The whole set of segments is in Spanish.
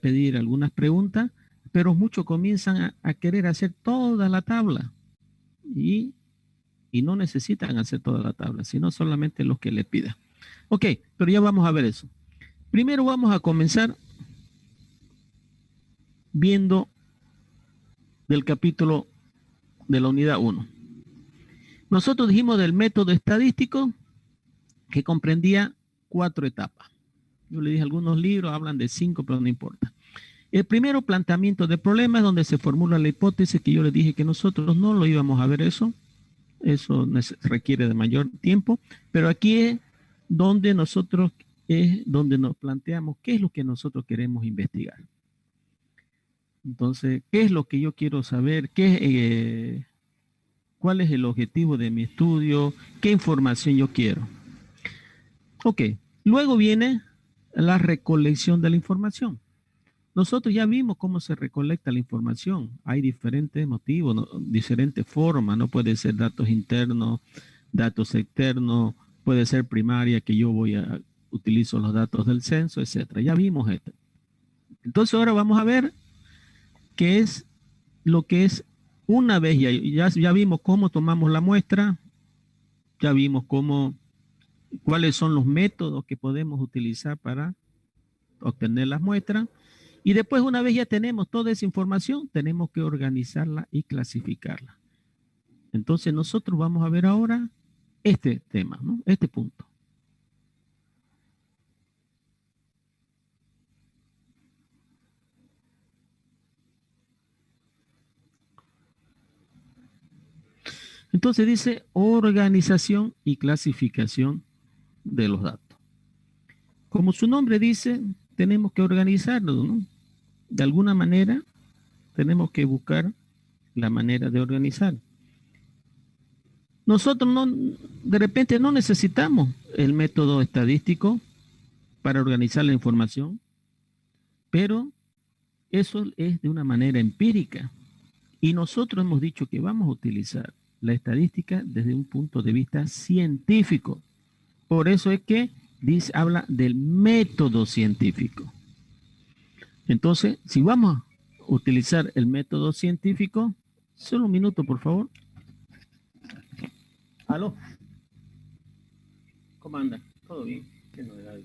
pedir algunas preguntas, pero muchos comienzan a querer hacer toda la tabla y no necesitan hacer toda la tabla, sino solamente lo que le pida. Ok, pero ya vamos a ver eso. Primero vamos a comenzar viendo del capítulo de la unidad 1. Nosotros dijimos del método estadístico que comprendía 4 etapas. Yo le dije, algunos libros hablan de 5, pero no importa. El primero, planteamiento de problemas, donde se formula la hipótesis, que yo le dije que nosotros no lo íbamos a ver eso requiere de mayor tiempo, pero aquí es donde nosotros donde nos planteamos qué es lo que nosotros queremos investigar. Entonces, ¿qué es lo que yo quiero saber? ¿Cuál es el objetivo de mi estudio? ¿Qué información yo quiero? Ok, luego viene la recolección de la información. Nosotros ya vimos cómo se recolecta la información. Hay diferentes motivos, ¿no? Diferentes formas. No puede ser datos internos, datos externos, puede ser primaria, que yo utilizo los datos del censo, etcétera. Ya vimos esto. Entonces ahora vamos a ver qué es lo que es una vez ya vimos cómo tomamos la muestra, ya vimos cuáles son los métodos que podemos utilizar para obtener las muestras. Y después, una vez ya tenemos toda esa información, tenemos que organizarla y clasificarla. Entonces, nosotros vamos a ver ahora este tema, ¿no? Este punto. Entonces dice organización y clasificación de los datos. Como su nombre dice, tenemos que organizarlo, ¿no? De alguna manera, tenemos que buscar la manera de organizar. Nosotros de repente no necesitamos el método estadístico para organizar la información, pero eso es de una manera empírica. Y nosotros hemos dicho que vamos a utilizar la estadística desde un punto de vista científico. Por eso es que habla del método científico. Entonces, si vamos a utilizar el método científico, solo un minuto, por favor. ¿Aló? ¿Cómo anda? ¿Todo bien? ¿Qué novedad?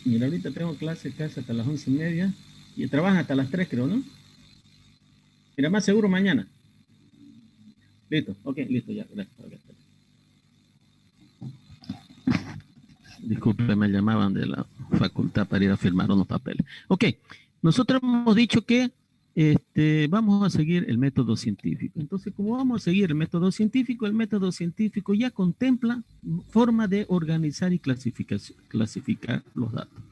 Mira, ahorita tengo clase casi hasta las 11:30 y trabajan hasta las 3, creo, ¿no? Mira, más seguro mañana. Listo, ok, listo, ya, gracias. Okay. Disculpe, me llamaban de la facultad para ir a firmar unos papeles. Ok, nosotros hemos dicho que vamos a seguir el método científico. Entonces, como vamos a seguir el método científico ya contempla forma de organizar y clasificar los datos.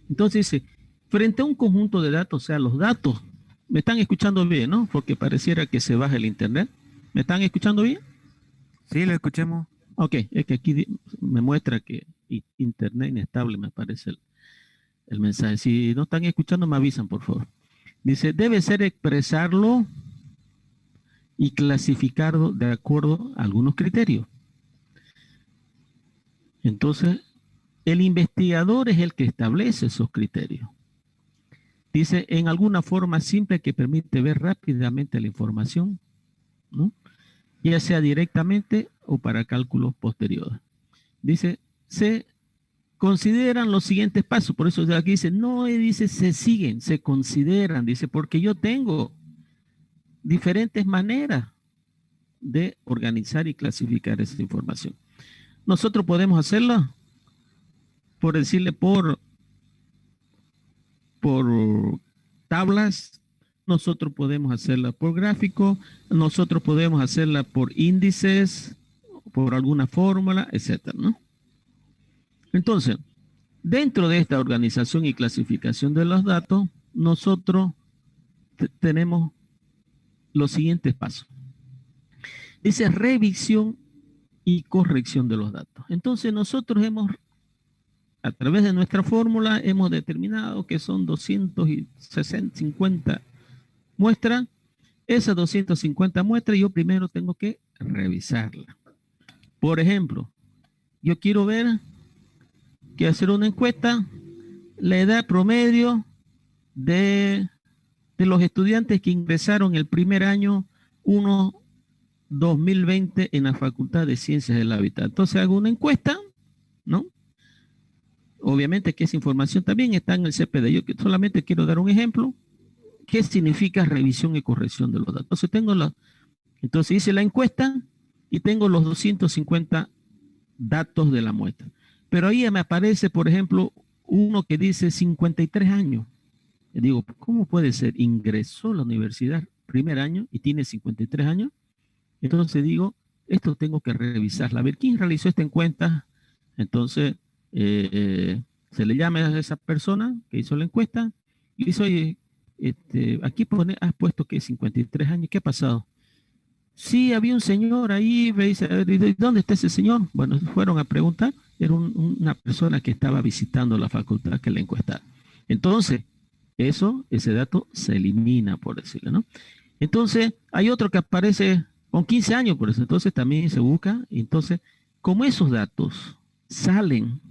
Entonces dice, frente a un conjunto de datos, o sea, los datos, ¿me están escuchando bien, no? Porque pareciera que se baja el internet. ¿Me están escuchando bien? Sí, lo escuchemos. Ok, es que aquí me muestra que internet inestable, me parece el mensaje. Si no están escuchando, me avisan, por favor. Dice, debe ser expresarlo y clasificarlo de acuerdo a algunos criterios. Entonces, el investigador es el que establece esos criterios. Dice, en alguna forma simple que permite ver rápidamente la información, ¿no? Ya sea directamente o para cálculos posteriores. Dice, se consideran los siguientes pasos, por eso aquí dice, no dice se siguen, se consideran, dice, porque yo tengo diferentes maneras de organizar y clasificar esa información. Nosotros podemos hacerlo por decirle por tablas, nosotros podemos hacerla por gráfico, nosotros podemos hacerla por índices, por alguna fórmula, etcétera, ¿no? Entonces, dentro de esta organización y clasificación de los datos, nosotros tenemos los siguientes pasos. Dice revisión y corrección de los datos. Entonces nosotros a través de nuestra fórmula, hemos determinado que son 250 muestras. Esas 250 muestras yo primero tengo que revisarla. Por ejemplo, yo quiero ver que hacer una encuesta, la edad promedio de los estudiantes que ingresaron el primer año 2020 en la Facultad de Ciencias del Hábitat. Entonces hago una encuesta, ¿no? Obviamente que esa información también está en el CPD. Yo solamente quiero dar un ejemplo. ¿Qué significa revisión y corrección de los datos? Entonces hice la encuesta y tengo los 250 datos de la muestra. Pero ahí me aparece, por ejemplo, uno que dice 53 años. Y digo, ¿cómo puede ser? Ingresó a la universidad primer año y tiene 53 años. Entonces digo, esto tengo que revisarla. A ver, ¿quién realizó esta encuesta? Entonces, se le llama a esa persona que hizo la encuesta y dice, oye, aquí has puesto que 53 años, ¿qué ha pasado? Sí, había un señor ahí, me dice, ¿dónde está ese señor? Bueno, fueron a preguntar, era una persona que estaba visitando la facultad que la encuestaron. Entonces, ese dato se elimina, por decirlo, ¿no? Entonces, hay otro que aparece con 15 años, por eso, entonces también se busca, entonces, como esos datos salen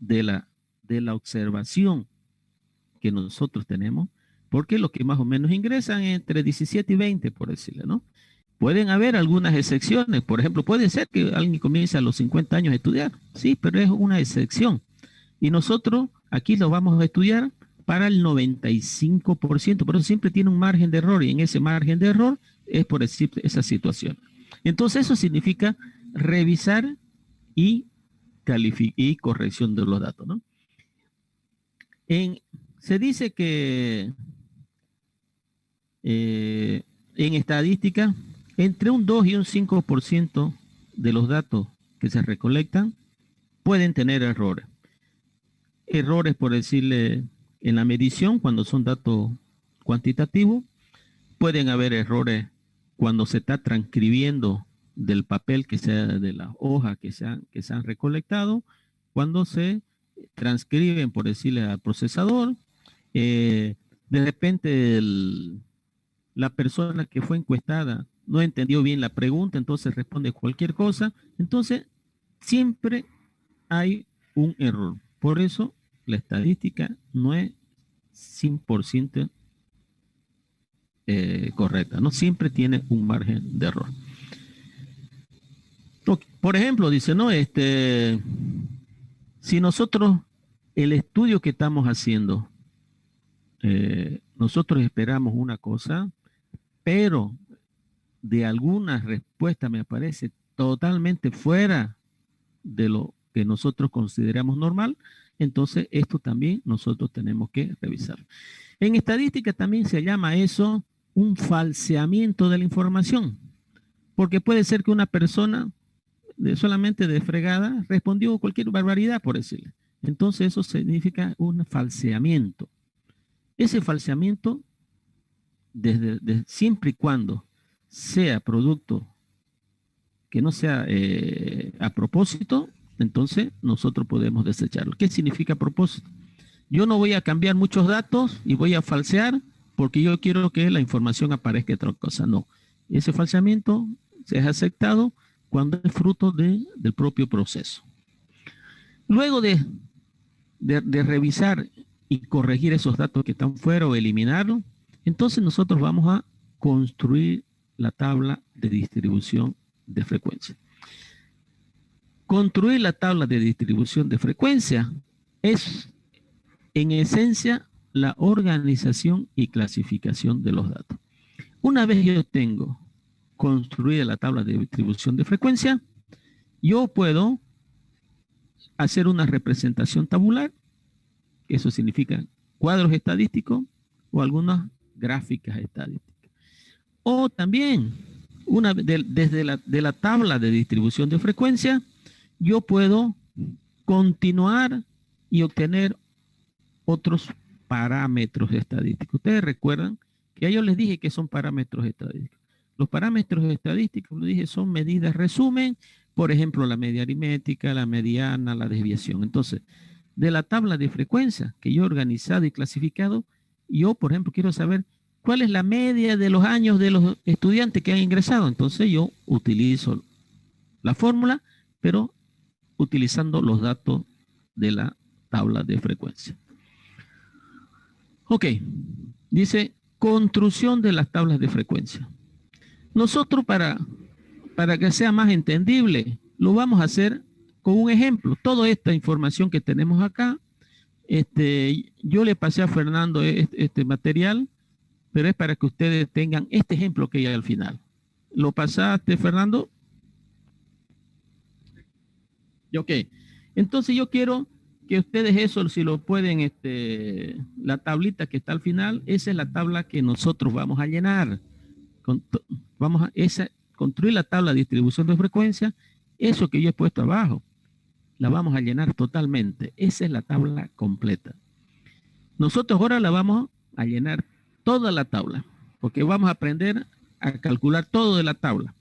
de la observación que nosotros tenemos, porque lo que más o menos ingresan entre 17 y 20, por decirlo, ¿no? Pueden haber algunas excepciones, por ejemplo, puede ser que alguien comience a los 50 años a estudiar, sí, pero es una excepción. Y nosotros aquí lo vamos a estudiar para el 95%, por eso siempre tiene un margen de error, y en ese margen de error es por decir esa situación. Entonces eso significa revisar y corrección de los datos, ¿no? Se dice que en estadística, entre un 2 y un 5% de los datos que se recolectan pueden tener errores. Errores, por decirle, en la medición, cuando son datos cuantitativos, pueden haber errores cuando se está transcribiendo del papel que sea de las hojas que se han recolectado, cuando se transcriben, por decirle, al procesador, de repente la persona que fue encuestada no entendió bien la pregunta, entonces responde cualquier cosa, entonces siempre hay un error. Por eso la estadística no es 100% correcta, no siempre tiene un margen de error. Por ejemplo, dice, ¿no? Si nosotros, el estudio que estamos haciendo, nosotros esperamos una cosa, pero de alguna respuesta me parece totalmente fuera de lo que nosotros consideramos normal, entonces esto también nosotros tenemos que revisar. En estadística también se llama eso un falseamiento de la información, porque puede ser que una persona solamente de fregada respondió cualquier barbaridad, por decirle. Entonces eso significa un falseamiento. Ese falseamiento, siempre y cuando sea producto que no sea a propósito, entonces nosotros podemos desecharlo. ¿Qué significa a propósito? Yo no voy a cambiar muchos datos y voy a falsear porque yo quiero que la información aparezca otra cosa. No, ese falseamiento se ha aceptado cuando es fruto del propio proceso. Luego de revisar y corregir esos datos que están fuera o eliminarlos, entonces nosotros vamos a construir la tabla de distribución de frecuencia. Construir la tabla de distribución de frecuencia es, en esencia, la organización y clasificación de los datos. Una vez yo tengo construida la tabla de distribución de frecuencia, yo puedo hacer una representación tabular, eso significa cuadros estadísticos o algunas gráficas estadísticas. O también, desde la tabla de distribución de frecuencia, yo puedo continuar y obtener otros parámetros estadísticos. Ustedes recuerdan que ya yo les dije que son parámetros estadísticos. Los parámetros estadísticos, les dije, son medidas resumen, por ejemplo, la media aritmética, la mediana, la desviación. Entonces, de la tabla de frecuencia que yo he organizado y clasificado, yo, por ejemplo, quiero saber cuál es la media de los años de los estudiantes que han ingresado. Entonces, yo utilizo la fórmula, pero utilizando los datos de la tabla de frecuencia. Ok, dice construcción de las tablas de frecuencia. Nosotros para que sea más entendible, lo vamos a hacer con un ejemplo. Toda esta información que tenemos acá, yo le pasé a Fernando este material, pero es para que ustedes tengan este ejemplo que hay al final. ¿Lo pasaste, Fernando? Ok. Entonces yo quiero que ustedes eso, si lo pueden, la tablita que está al final, esa es la tabla que nosotros vamos a llenar. Vamos a construir la tabla de distribución de frecuencia, eso que yo he puesto abajo, la vamos a llenar totalmente. Esa es la tabla completa. Nosotros ahora la vamos a llenar toda la tabla, porque vamos a aprender a calcular todo de la tabla.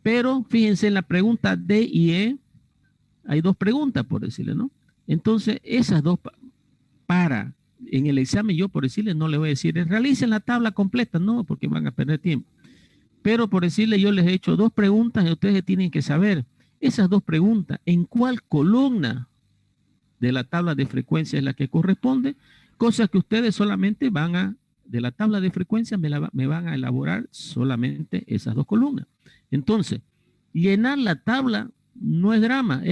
Pero fíjense en la pregunta D y E, hay dos preguntas, por decirle, ¿no? Entonces, esas dos, en el examen yo, por decirle, no le voy a decir, realicen la tabla completa, no, porque van a perder tiempo. Pero por decirle, yo les he hecho dos preguntas y ustedes tienen que saber, esas dos preguntas, ¿en cuál columna de la tabla de frecuencia es la que corresponde? Cosa que ustedes solamente de la tabla de frecuencia me van a elaborar solamente esas dos columnas. Entonces, llenar la tabla no es drama,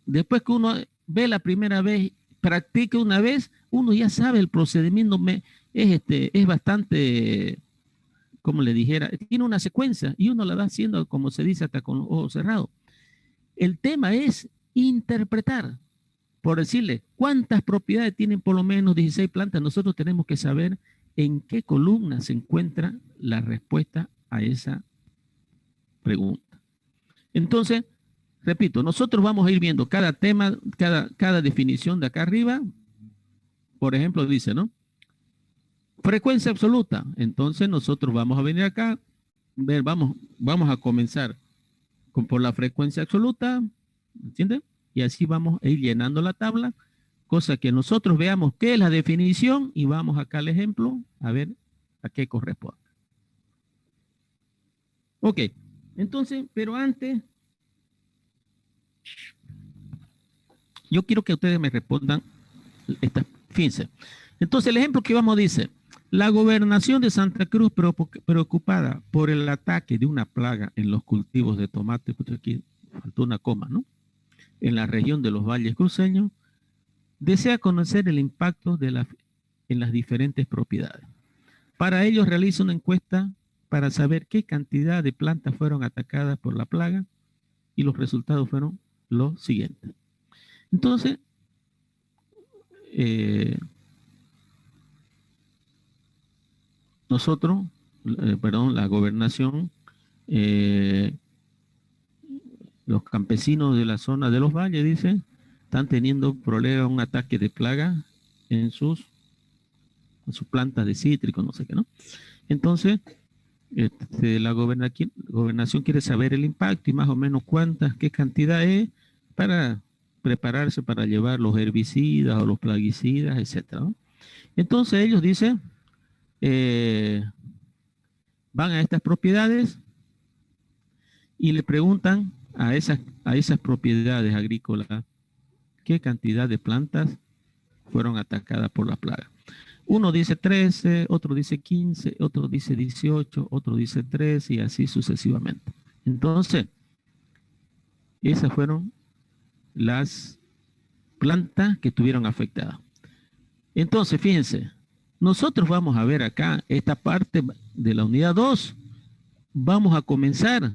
después que uno ve la primera vez, practica una vez, uno ya sabe el procedimiento, es bastante, como le dijera, tiene una secuencia y uno la va haciendo, como se dice, hasta con los ojos cerrados. El tema es interpretar, por decirle, ¿cuántas propiedades tienen por lo menos 16 plantas? Nosotros tenemos que saber en qué columna se encuentra la respuesta a esa pregunta. Entonces, repito, nosotros vamos a ir viendo cada tema, cada definición de acá arriba. Por ejemplo, dice, ¿no? Frecuencia absoluta. Entonces nosotros vamos a venir acá, vamos a comenzar por la frecuencia absoluta, ¿entienden? Y así vamos a ir llenando la tabla, cosa que nosotros veamos qué es la definición y vamos acá al ejemplo a ver a qué corresponde. Ok, entonces, pero antes, yo quiero que ustedes me respondan fíjense. Entonces el ejemplo que vamos dice, la gobernación de Santa Cruz preocupada por el ataque de una plaga en los cultivos de tomate, porque aquí faltó una coma, ¿no? En la región de los valles cruceños, desea conocer el impacto en las diferentes propiedades. Para ello realiza una encuesta para saber qué cantidad de plantas fueron atacadas por la plaga y los resultados fueron los siguientes. Entonces, la gobernación, los campesinos de la zona de los valles, dice, están teniendo problemas, un ataque de plaga en sus plantas de cítrico, no sé qué, ¿no? Entonces, la gobernación quiere saber el impacto y más o menos qué cantidad es para prepararse para llevar los herbicidas o los plaguicidas, etcétera, ¿no? Entonces ellos dicen, van a estas propiedades y le preguntan a esas propiedades agrícolas qué cantidad de plantas fueron atacadas por la plaga. Uno dice 13, otro dice 15, otro dice 18, otro dice 13 y así sucesivamente. Entonces, esas fueron las plantas que estuvieron afectadas. Entonces, fíjense, nosotros vamos a ver acá esta parte de la unidad 2. Vamos a comenzar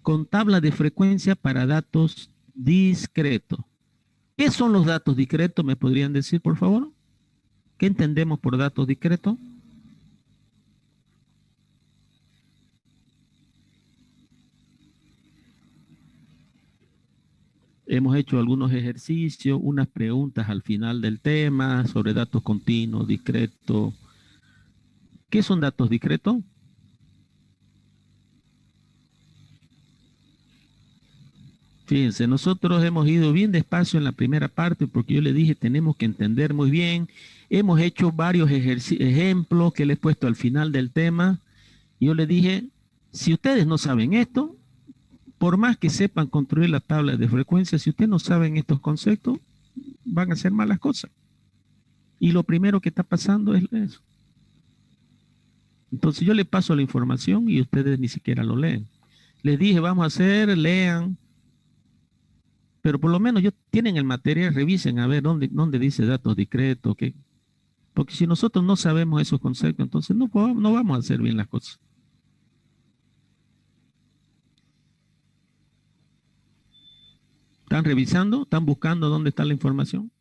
con tabla de frecuencia para datos discretos. ¿Qué son los datos discretos? ¿Me podrían decir, por favor? ¿Qué entendemos por datos discretos? Hemos hecho algunos ejercicios, unas preguntas al final del tema sobre datos continuos, discretos. ¿Qué son datos discretos? Fíjense, nosotros hemos ido bien despacio en la primera parte porque yo le dije tenemos que entender muy bien. Hemos hecho varios ejemplos que le he puesto al final del tema. Yo le dije, si ustedes no saben esto, por más que sepan construir la tabla de frecuencia, si ustedes no saben estos conceptos, van a hacer malas cosas. Y lo primero que está pasando es eso. Entonces yo le paso la información y ustedes ni siquiera lo leen. Les dije, vamos a hacer, lean, pero por lo menos tienen el material, revisen a ver dónde dice datos discretos, qué. Porque si nosotros no sabemos esos conceptos, entonces no vamos a hacer bien las cosas. ¿Están revisando? ¿Están buscando dónde está la información?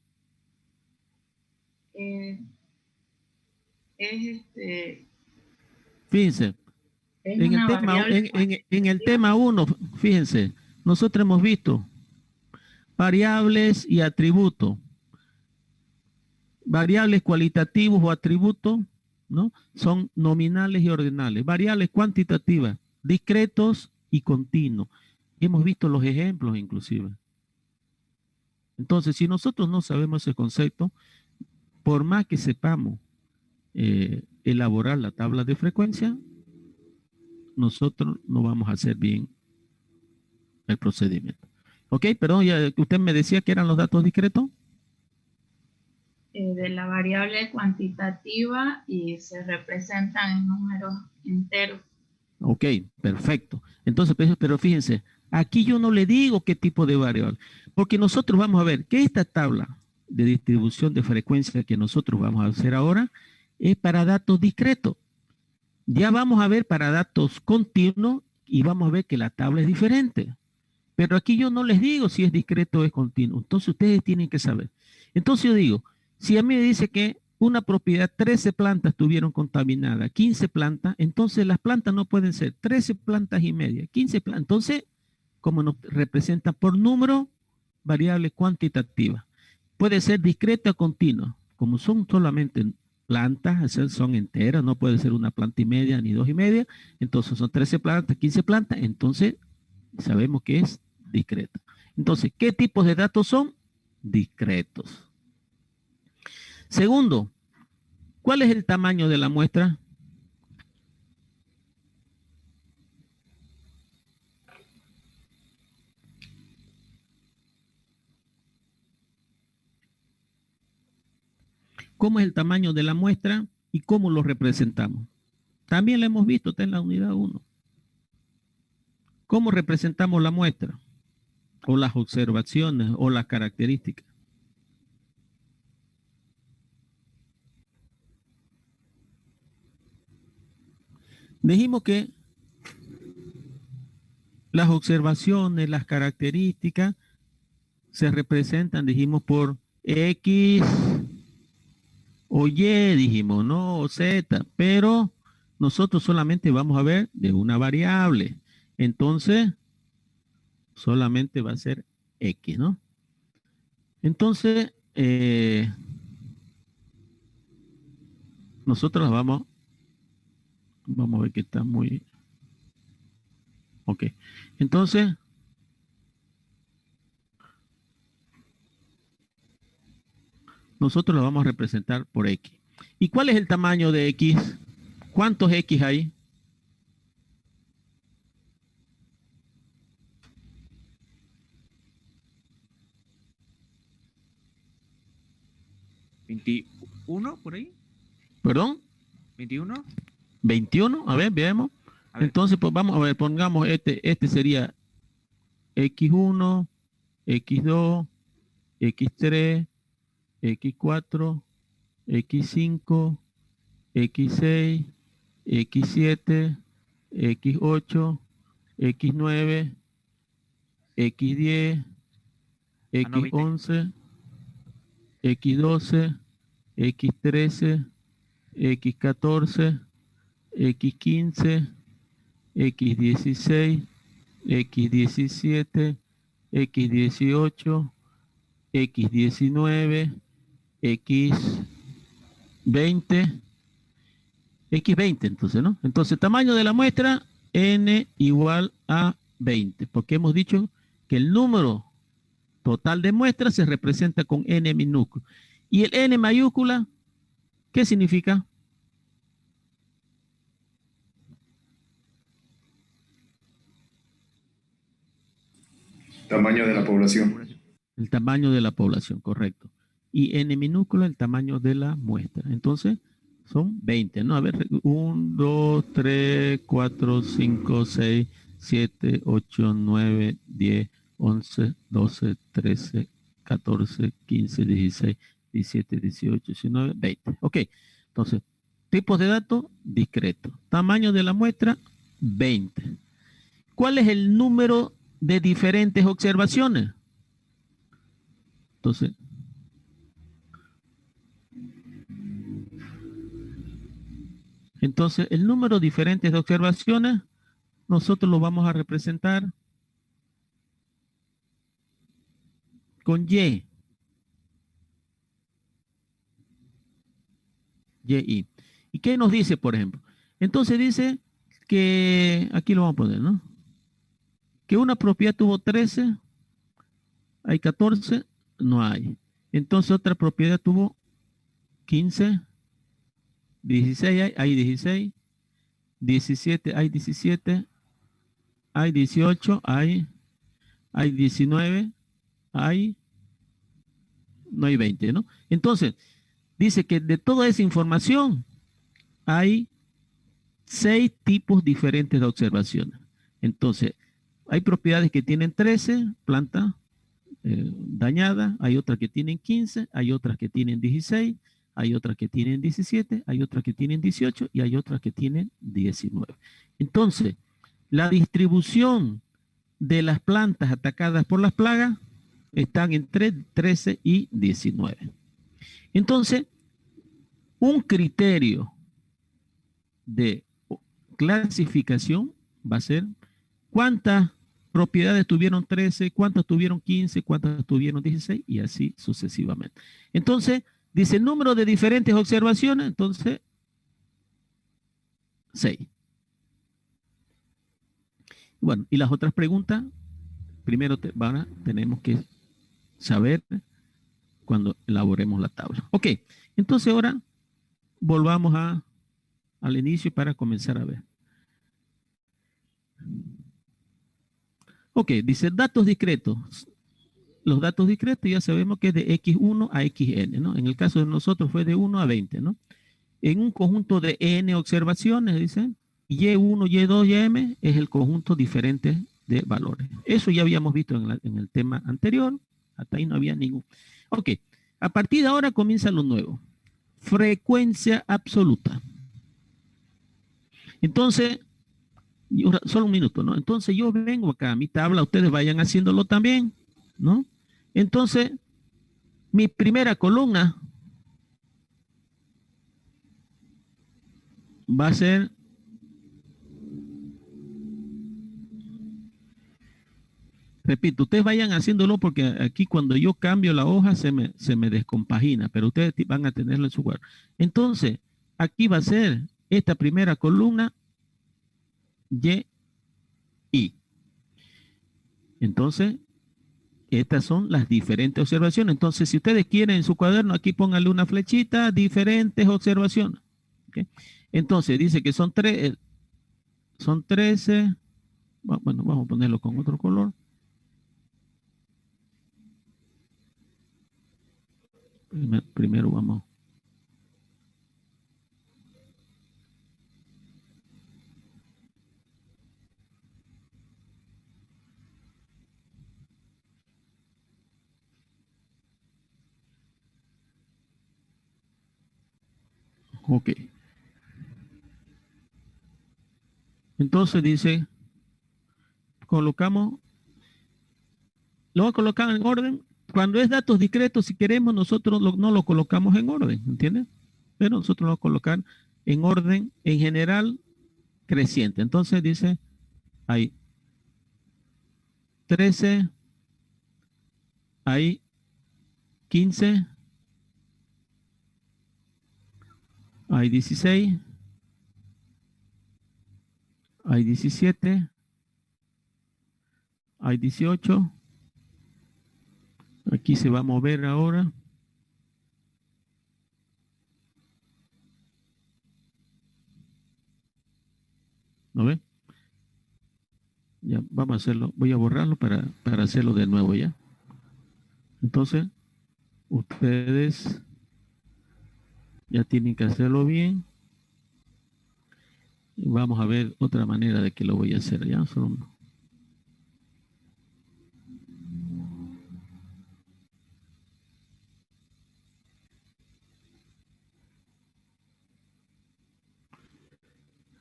Fíjense, en el tema 1, fíjense, nosotros hemos visto variables y atributos. Variables cualitativos o atributos, ¿no? Son nominales y ordinales. Variables cuantitativas, discretos y continuos. Hemos visto los ejemplos inclusive. Entonces, si nosotros no sabemos ese concepto, por más que sepamos elaborar la tabla de frecuencia, nosotros no vamos a hacer bien el procedimiento. Ok, perdón, ya usted me decía que eran los datos discretos. De la variable cuantitativa y se representan en números enteros. Ok, perfecto. Entonces, pero fíjense, aquí yo no le digo qué tipo de variable, porque nosotros vamos a ver que esta tabla de distribución de frecuencia que nosotros vamos a hacer ahora es para datos discretos. Ya vamos a ver para datos continuos y vamos a ver que la tabla es diferente. Pero aquí yo no les digo si es discreto o es continuo. Entonces ustedes tienen que saber. Entonces yo digo, si a mí me dice que una propiedad, 13 plantas estuvieron contaminadas, 15 plantas, entonces las plantas no pueden ser 13 plantas y media, 15 plantas. Entonces, como nos representa por número, variable cuantitativa. Puede ser discreta o continua. Como son solamente plantas, son enteras, no puede ser una planta y media ni dos y media, entonces son 13 plantas, 15 plantas, entonces sabemos que es discreta. Entonces, ¿qué tipos de datos son? Discretos. Segundo, ¿cuál es el tamaño de la muestra? ¿Cómo es el tamaño de la muestra y cómo lo representamos? También lo hemos visto, está en la unidad 1. ¿Cómo representamos la muestra? O las observaciones o las características. Dijimos que las observaciones, las características se representan, dijimos, por X o Y, dijimos, ¿no? O Z, pero nosotros solamente vamos a ver de una variable. Entonces, solamente va a ser X, ¿no? Entonces, nosotros vamos a ver que está muy... Ok. Entonces, nosotros lo vamos a representar por X. ¿Y cuál es el tamaño de X? ¿Cuántos X hay? ¿21 por ahí? ¿Perdón? ¿21? 21, a ver, veamos. Entonces, pues vamos a ver, pongamos este sería X1, X2, X3, X4, X5, X6, X7, X8, X9, X10, X11, X12, X13, X14, X15, X16, X17, X18, X19, X20, X20 entonces, ¿no? Entonces, tamaño de la muestra, N igual a 20, porque hemos dicho que el número total de muestras se representa con N minúscula. Y el N mayúscula, ¿qué significa? Tamaño de la población. El tamaño de la población, correcto. Y n minúscula el tamaño de la muestra. Entonces, son 20, ¿no? A ver, 1, 2, 3, 4, 5, 6, 7, 8, 9, 10, 11, 12, 13, 14, 15, 16, 17, 18, 19, 20. Ok, entonces, tipos de datos, discreto. Tamaño de la muestra, 20. ¿Cuál es el número de diferentes observaciones? Entonces, el número diferente de observaciones, nosotros lo vamos a representar con Y. Y. ¿Y qué nos dice, por ejemplo? Entonces dice que, aquí lo vamos a poner, ¿no? Que una propiedad tuvo 13, hay 14, no hay. Entonces otra propiedad tuvo 15, 16, hay 16, 17, hay 17, hay 18, hay 19, no hay 20, ¿no? Entonces, dice que de toda esa información hay 6 tipos diferentes de observaciones. Entonces, hay propiedades que tienen 13, planta dañada, hay otras que tienen 15, hay otras que tienen 16, hay otras que tienen 17, hay otras que tienen 18 y hay otras que tienen 19. Entonces, la distribución de las plantas atacadas por las plagas están entre 13 y 19. Entonces, un criterio de clasificación va a ser cuántas propiedades tuvieron 13, cuántas tuvieron 15, cuántas tuvieron 16 y así sucesivamente. Entonces, dice el número de diferentes observaciones, entonces 6. Bueno, y las otras preguntas, primero tenemos que saber cuando elaboremos la tabla. Ok, entonces ahora volvamos al inicio para comenzar a ver. Ok, dice datos discretos. Los datos discretos ya sabemos que es de X1 a XN, ¿no? En el caso de nosotros fue de 1 a 20, ¿no? En un conjunto de N observaciones, dice, Y1, Y2, Y es el conjunto diferente de valores. Eso ya habíamos visto en el tema anterior. Hasta ahí no había ningún. Ok, a partir de ahora comienza lo nuevo. Frecuencia absoluta. Entonces, solo un minuto, ¿no? Entonces yo vengo acá a mi tabla, ustedes vayan haciéndolo también, ¿no? Entonces, mi primera columna va a ser repito, ustedes vayan haciéndolo porque aquí cuando yo cambio la hoja se me descompagina, pero ustedes van a tenerlo en su lugar. Entonces, aquí va a ser esta primera columna Y, I. Entonces, estas son las diferentes observaciones. Entonces, si ustedes quieren en su cuaderno, aquí pónganle una flechita, diferentes observaciones. ¿Okay? Entonces, dice que son 13. Bueno, vamos a ponerlo con otro color. Primero vamos. Ok. Entonces dice, colocamos, lo voy a colocar en orden. Cuando es datos discretos, si queremos, nosotros no lo colocamos en orden, ¿entiendes? Pero nosotros lo vamos a colocar en orden, en general, creciente. Entonces dice, hay 13, hay 15, hay 16, hay 17, hay 18. Aquí se va a mover ahora. ¿No ve? Ya, vamos a hacerlo. Voy a borrarlo para hacerlo de nuevo ya. Entonces, ustedes ya tienen que hacerlo bien. Y vamos a ver otra manera de que lo voy a hacer ya. Solo...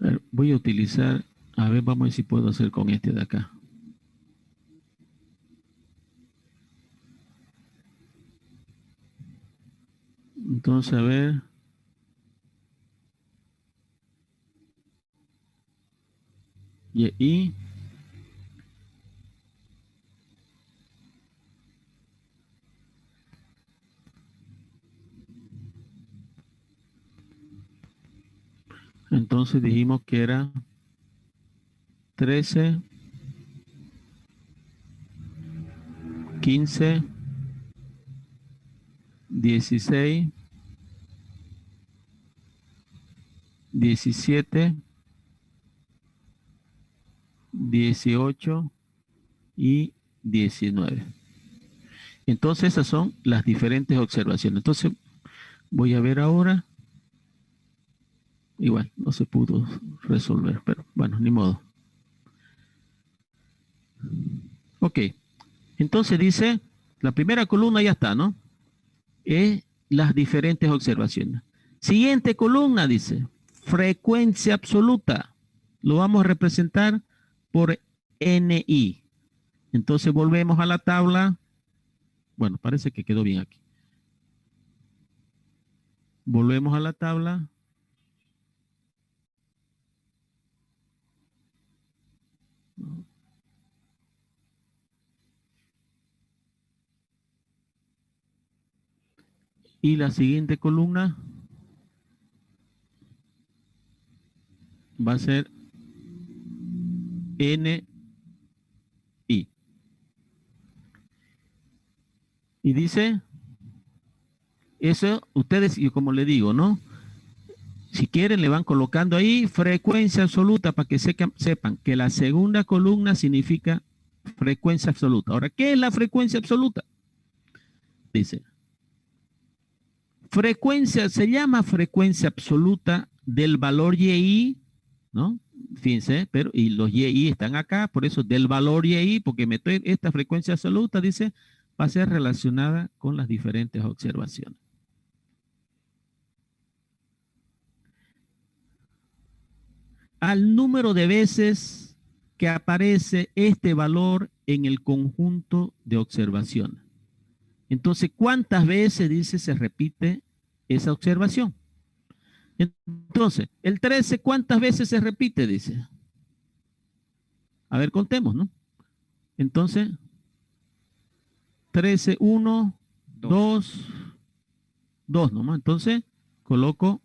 A ver, voy a utilizar, a ver, vamos a ver si puedo hacer con este de acá. Entonces, a ver. Y entonces dijimos que era 13, 15, 16, 17, 18 y 19. Entonces esas son las diferentes observaciones. Entonces voy a ver ahora. Igual, no se pudo resolver, pero bueno, ni modo. Ok, entonces dice, la primera columna ya está, ¿no? Es las diferentes observaciones. Siguiente columna dice, frecuencia absoluta. Lo vamos a representar por NI. Entonces volvemos a la tabla. Bueno, parece que quedó bien aquí. Volvemos a la tabla. Y la siguiente columna va a ser NI. Y dice, eso ustedes, y como le digo, ¿no? Si quieren, le van colocando ahí frecuencia absoluta para que sepan que la segunda columna significa frecuencia absoluta. Ahora, ¿qué es la frecuencia absoluta? Dice, frecuencia, se llama frecuencia absoluta del valor YI, ¿no? Fíjense, pero, y los YI están acá, por eso del valor YI, porque esta frecuencia absoluta, dice, va a ser relacionada con las diferentes observaciones. Al número de veces que aparece este valor en el conjunto de observaciones. Entonces, ¿cuántas veces, dice, se repite esa observación? Entonces, el 13, ¿cuántas veces se repite? Dice. A ver, contemos, ¿no? Entonces, 13, 1, 2, 2 nomás. Entonces, coloco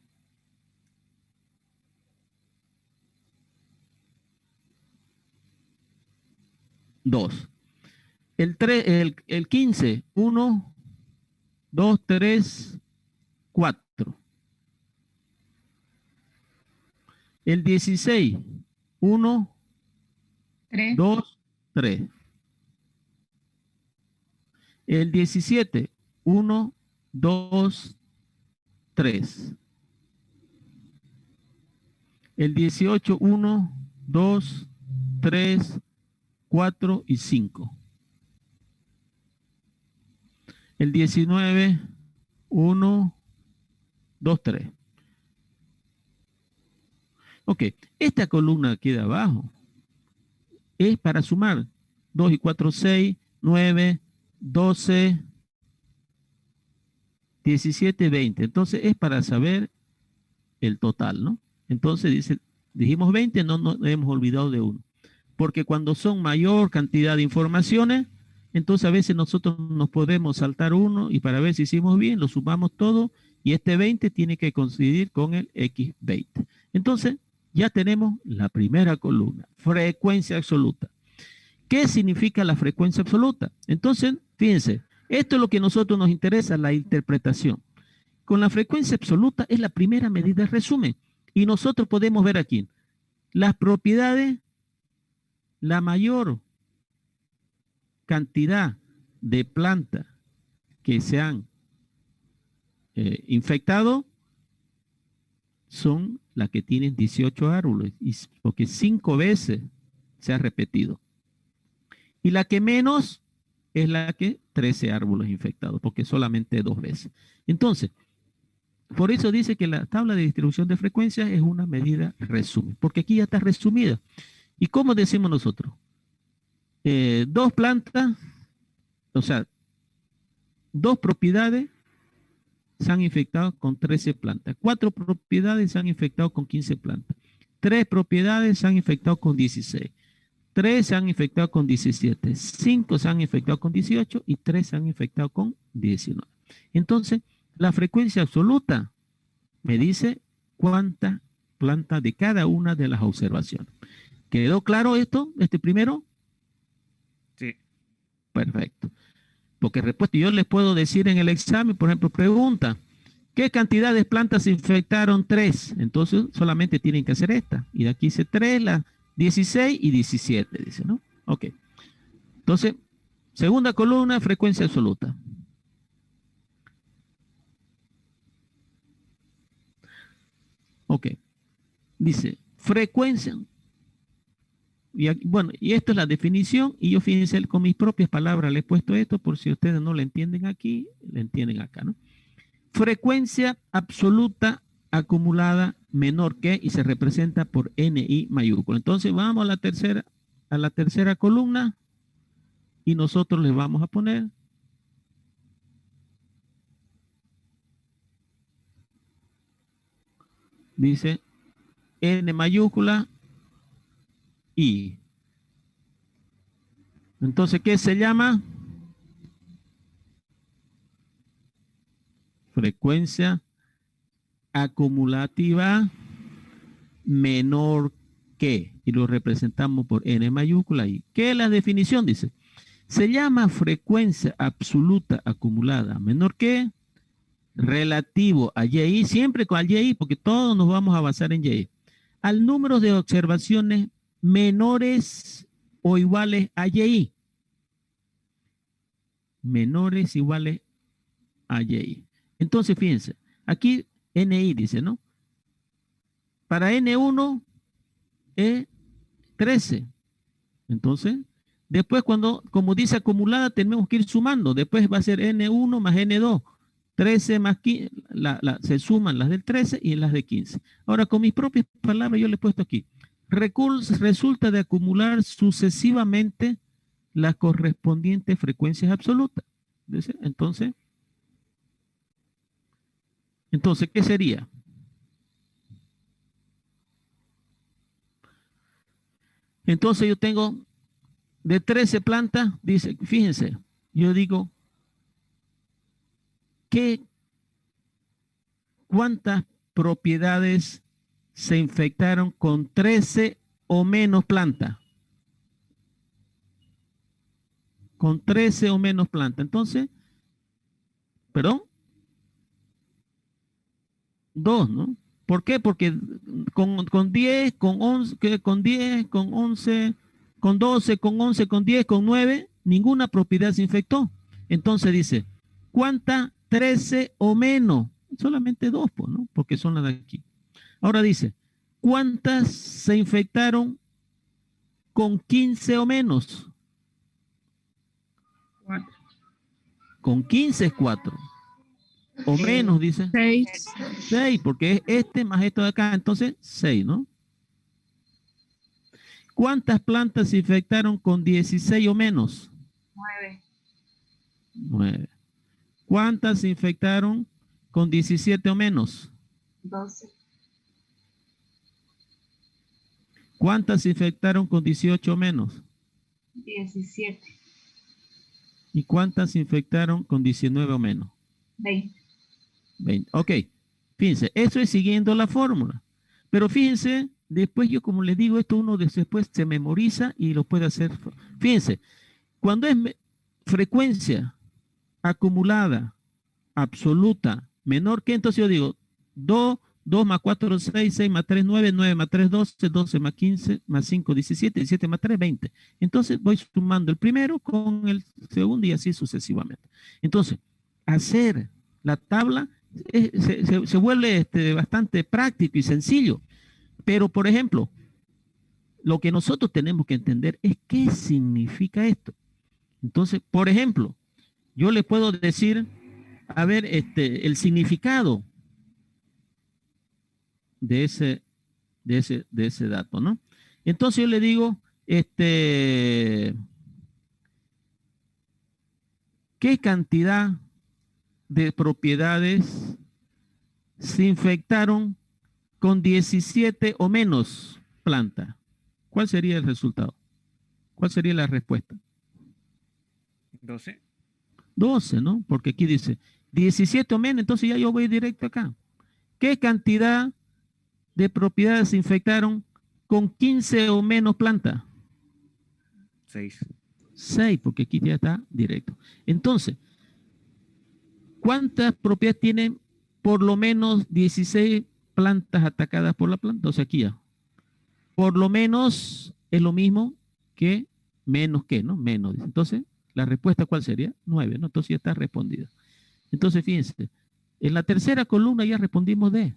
2. El 15, 1, 2, 3, 4. El 16, 1, 3, 2, 3. El 17, 1, 2, 3. El 18, 1, 2, 3, 4 y 5. El 19, 1, 2, 3. Ok, esta columna aquí de abajo es para sumar 2 y 4, 6, 9, 12, 17, 20. Entonces es para saber el total, ¿no? Entonces dijimos 20, no nos hemos olvidado de uno. Porque cuando son mayor cantidad de informaciones, entonces a veces nosotros nos podemos saltar uno y para ver si hicimos bien, lo sumamos todo y este 20 tiene que coincidir con el X20. Entonces ya tenemos la primera columna, frecuencia absoluta. ¿Qué significa la frecuencia absoluta? Entonces, fíjense, esto es lo que a nosotros nos interesa, la interpretación. Con la frecuencia absoluta es la primera medida de resumen y nosotros podemos ver aquí las propiedades la mayor cantidad de plantas que se han infectado son las que tienen 18 árboles, porque 5 veces se ha repetido. Y la que menos es la que 13 árboles infectados, porque solamente 2 veces. Entonces, por eso dice que la tabla de distribución de frecuencias es una medida resumen, porque aquí ya está resumida. ¿Y cómo decimos nosotros? 2 plantas, o sea, 2 propiedades se han infectado con 13 plantas. 4 propiedades se han infectado con 15 plantas. 3 propiedades se han infectado con 16. 3 se han infectado con 17. 5 se han infectado con 18 y 3 se han infectado con 19. Entonces, la frecuencia absoluta me dice cuántas plantas de cada una de las observaciones. ¿Quedó claro esto, este primero? Sí. Perfecto. Porque respuesta, yo les puedo decir en el examen, por ejemplo, pregunta, ¿qué cantidad de plantas se infectaron? 3. Entonces solamente tienen que hacer esta. Y de aquí dice 3, la 16 y 17, dice, ¿no? Ok. Entonces, segunda columna, frecuencia absoluta. Ok. Dice, frecuencia. Y aquí, bueno, y esto es la definición, y yo fíjense, con mis propias palabras le he puesto esto, por si ustedes no le entienden aquí, le entienden acá, ¿no? Frecuencia absoluta acumulada menor que, y se representa por NI mayúscula. Entonces vamos a la tercera columna, y nosotros le vamos a poner dice N mayúscula I. Entonces, ¿qué se llama? Frecuencia acumulativa menor que, y lo representamos por N mayúscula I. ¿Qué es la definición? Dice, se llama frecuencia absoluta acumulada menor que relativo a Y, siempre con Y, porque todos nos vamos a basar en Y, al número de observaciones menores o iguales a Y. Menores iguales a Y. Entonces, fíjense, aquí NI dice, ¿no? Para N1 es 13. Entonces, después como dice acumulada, tenemos que ir sumando. Después va a ser N1 más N2. 13 más 15, se suman las del 13 y las de 15. Ahora, con mis propias palabras, yo le he puesto aquí. Resulta de acumular sucesivamente las correspondientes frecuencias absolutas. Entonces, ¿qué sería? Entonces yo tengo de 13 plantas, dice, fíjense, yo digo, ¿cuántas propiedades se infectaron con 13 o menos plantas? Con 13 o menos plantas. Entonces, perdón, 2, ¿no? ¿Por qué? Porque con 10, con 11, con 10, con 11, con 12, con 11, con 10, con 9, ninguna propiedad se infectó. Entonces dice, ¿cuántas? 13 o menos. Solamente 2, pues, ¿no? Porque son las de aquí. Ahora dice, ¿cuántas se infectaron con 15 o menos? 4. Con 15 es 4. O menos, dice. 6. 6, porque es este más esto de acá, entonces 6, ¿no? ¿Cuántas plantas se infectaron con 16 o menos? 9. 9. ¿Cuántas se infectaron con 17 o menos? 12. ¿Cuántas se infectaron con 18 o menos? 17. ¿Y cuántas se infectaron con 19 o menos? 20. 20. Ok, fíjense, eso es siguiendo la fórmula. Pero fíjense, después yo como les digo, esto uno después se memoriza y lo puede hacer. Fíjense, cuando es frecuencia acumulada absoluta menor que, entonces yo digo 2 2 más 4, 6, 6 más 3, 9, 9 más 3, 12, 12 más 15, más 5, 17, 17 más 3, 20. Entonces voy sumando el primero con el segundo y así sucesivamente. Entonces, hacer la tabla se vuelve bastante práctico y sencillo. Pero, por ejemplo, lo que nosotros tenemos que entender es qué significa esto. Entonces, por ejemplo, yo le puedo decir, a ver, el significado de ese dato, ¿no? Entonces yo le digo, ¿qué cantidad de propiedades se infectaron con 17 o menos plantas? ¿Cuál sería el resultado? ¿Cuál sería la respuesta? 12. 12, ¿no? Porque aquí dice 17 o menos, entonces ya yo voy directo acá. ¿Qué cantidad de propiedades se infectaron con 15 o menos plantas? 6. 6, porque aquí ya está directo. Entonces, ¿cuántas propiedades tienen por lo menos 16 plantas atacadas por la planta? O sea, aquí ya. Por lo menos es lo mismo que menos que, ¿no? Menos. Entonces, la respuesta ¿cuál sería? 9, ¿no? Entonces ya está respondida. Entonces, fíjense, en la tercera columna ya respondimos D.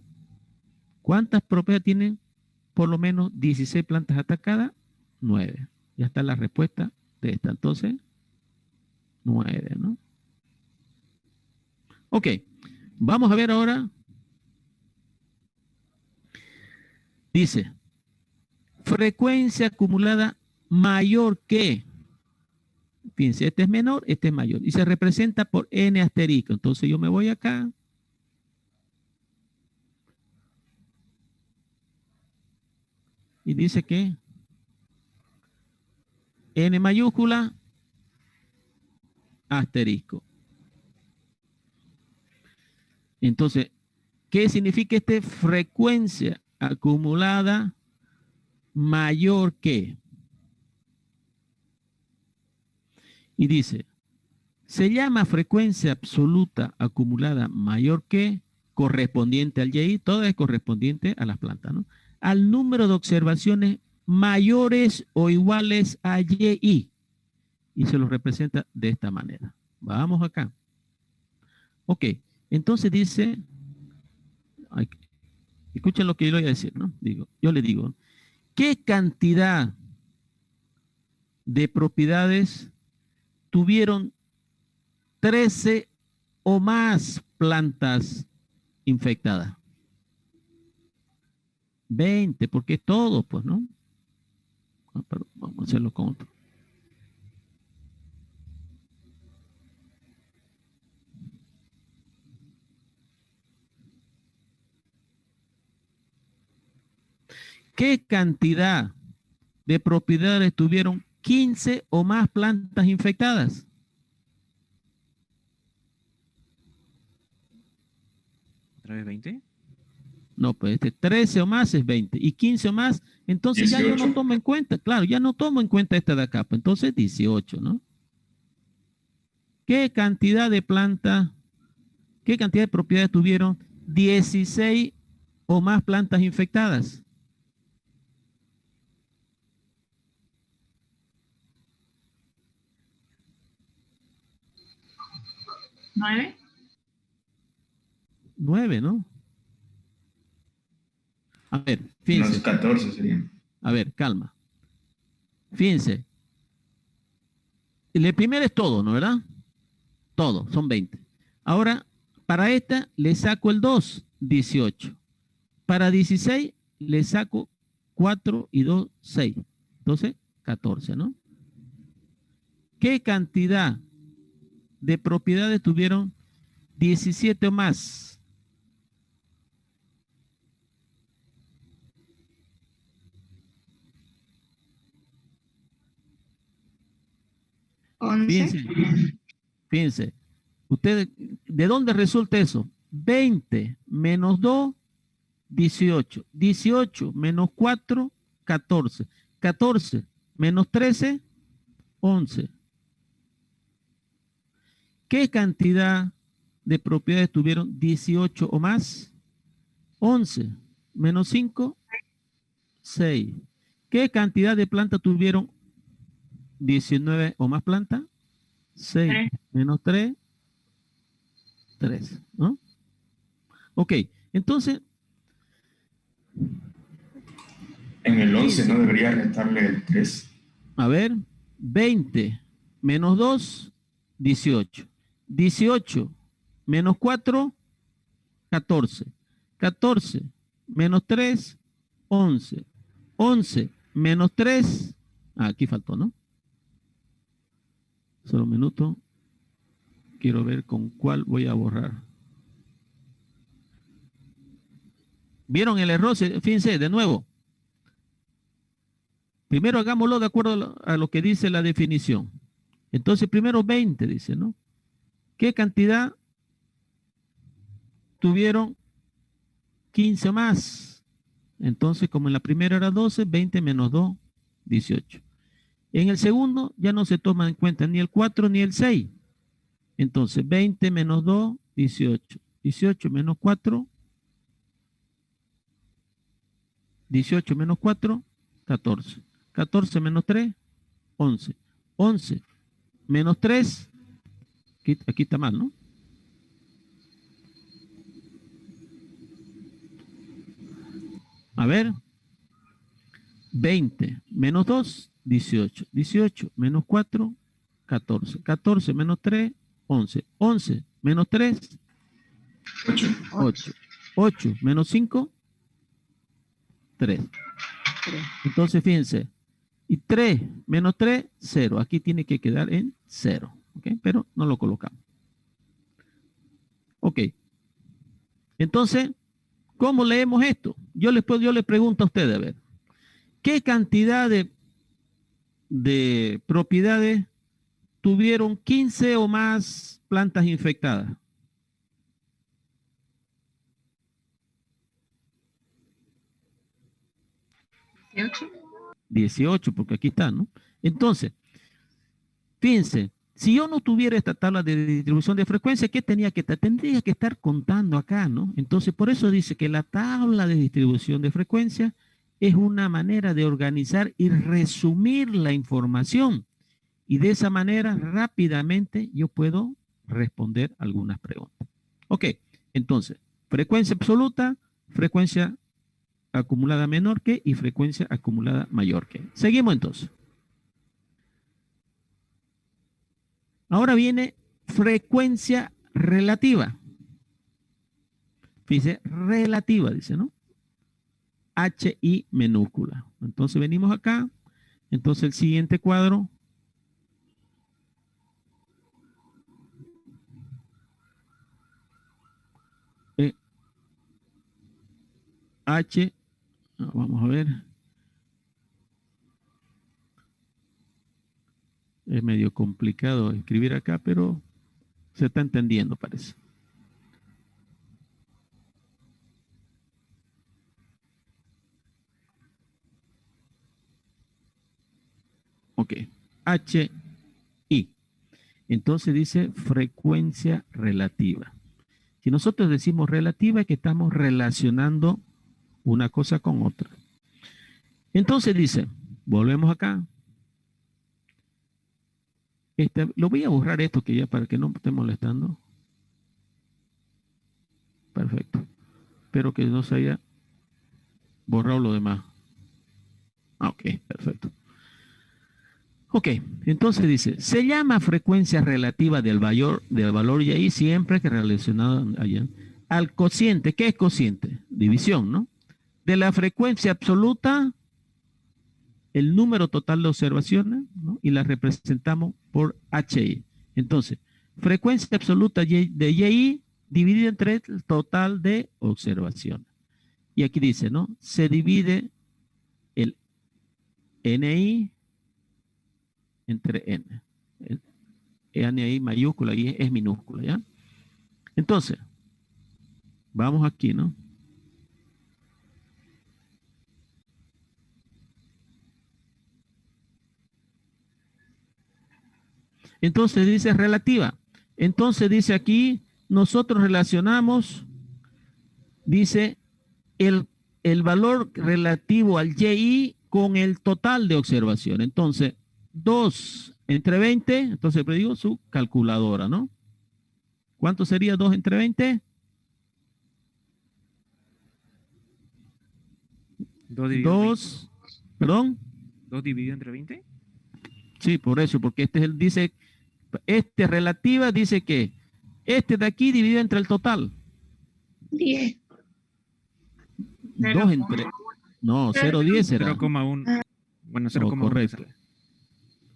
¿Cuántas propiedades tienen por lo menos 16 plantas atacadas? 9. Ya está la respuesta de esta. Entonces, 9, ¿no? Ok, vamos a ver ahora. Dice, frecuencia acumulada mayor que. Fíjense, este es menor, este es mayor. Y se representa por n asterisco. Entonces yo me voy acá. Y dice que n mayúscula asterisco. Entonces, ¿qué significa este frecuencia acumulada mayor que? Y dice, se llama frecuencia absoluta acumulada mayor que correspondiente al YI, todo es correspondiente a las plantas, ¿no? Al número de observaciones mayores o iguales a YI. Y se lo representa de esta manera. Vamos acá. Ok, entonces dice, escuchen lo que yo le voy a decir, ¿no? Yo le digo, ¿qué cantidad de propiedades tuvieron 13 o más plantas infectadas? 20, porque es todo, pues, ¿no? Pero vamos a hacerlo con otro. ¿Qué cantidad de propiedades tuvieron 15 o más plantas infectadas? ¿Otra vez 20? No, pues 13 o más es 20 y 15 o más, entonces 18. Ya yo no tomo en cuenta, claro, ya no tomo en cuenta esta de acá, pues entonces 18, ¿no? ¿Qué cantidad de plantas, qué cantidad de propiedades tuvieron 16 o más plantas infectadas? ¿9? 9, ¿no? A ver, fíjense. Unos 14 serían. A ver, calma. Fíjense. El primero es todo, ¿no? ¿Verdad? Todo, son 20. Ahora, para esta le saco el 2, 18. Para 16 le saco 4 y 2, 6. Entonces, 14, ¿no? ¿Qué cantidad de propiedades tuvieron 17 o más? Fíjense, fíjense. Ustedes, ¿de dónde resulta eso? 20 menos 2, 18. 18 menos 4, 14. 14 menos 13, 11. ¿Qué cantidad de propiedades tuvieron 18 o más? 11 menos 5, 6. ¿Qué cantidad de plantas tuvieron 19 o más plantas? 6 3. menos 3, 3, ¿no? Ok, entonces, En el 11 15. no debería restarle el 3. A ver, 20 menos 2, 18. 18 menos 4, 14. 14 menos 3, 11. 11 menos 3, aquí faltó, ¿no? Solo un minuto. Quiero ver con cuál voy a borrar. ¿Vieron el error? Fíjense, de nuevo. Primero hagámoslo de acuerdo a lo que dice la definición. Entonces, primero 20, dice, ¿no? ¿Qué cantidad tuvieron 15 más? Entonces, como en la primera era 12, 20 menos 2, 18. En el segundo ya no se toma en cuenta ni el 4 ni el 6. Entonces, 20 menos 2, 18. 18 menos 4, 18 menos 4, 14. 14 menos 3, 11. 11 menos 3, aquí está mal, ¿no? A ver, 20 menos 2, 18. 18 menos 4, 14. 14 menos 3, 11. 11 menos 3, 8. 8. 8 menos 5, 3. Entonces, fíjense. Y 3 menos 3, 0. Aquí tiene que quedar en 0. ¿Ok? Pero no lo colocamos. Ok. Entonces, ¿cómo leemos esto? Yo les pregunto a ustedes, a ver, ¿qué cantidad de propiedades tuvieron 15 o más plantas infectadas? 18. 18, porque aquí está, ¿no? Entonces, fíjense, si yo no tuviera esta tabla de distribución de frecuencia, ¿qué tenía que estar? Tendría que estar contando acá, ¿no? Entonces, por eso dice que la tabla de distribución de frecuencia es una manera de organizar y resumir la información. Y de esa manera, rápidamente, yo puedo responder algunas preguntas. Ok, entonces, frecuencia absoluta, frecuencia acumulada menor que y frecuencia acumulada mayor que. Seguimos entonces. Ahora viene frecuencia relativa. Dice relativa, dice, ¿no? HI minúscula. Entonces venimos acá. Entonces el siguiente cuadro. H. Vamos a ver. Es medio complicado escribir acá, pero se está entendiendo, parece. Ok. HI. Entonces dice frecuencia relativa. Si nosotros decimos relativa, es que estamos relacionando una cosa con otra. Entonces dice, volvemos acá. Lo voy a borrar esto que ya para que no me esté molestando. Perfecto. Espero que no se haya borrado lo demás. Ok, perfecto. Ok, entonces dice, se llama frecuencia relativa del valor y ahí siempre que relacionado allá al cociente. ¿Qué es cociente? División, ¿no? De la frecuencia absoluta, el número total de observaciones, ¿no? Y la representamos por HI. Entonces, frecuencia absoluta de YI dividida entre el total de observaciones. Y aquí dice, ¿no? Se divide el NI entre N. El NI mayúscula y es minúscula, ¿ya? Entonces, vamos aquí, ¿no? Entonces dice relativa. Entonces dice aquí, nosotros relacionamos, dice el valor relativo al YI con el total de observación. Entonces, 2 entre 20, entonces le digo su calculadora, ¿no? ¿Cuánto sería 2 entre 20? 2 dividido 2, perdón. 2 dividido entre 20. Sí, por eso, porque este es el, dice, este relativa dice que este de aquí dividido entre el total. 10. 2 entre, no, 0,10 será. 0,1. Bueno, 0,1. correcto.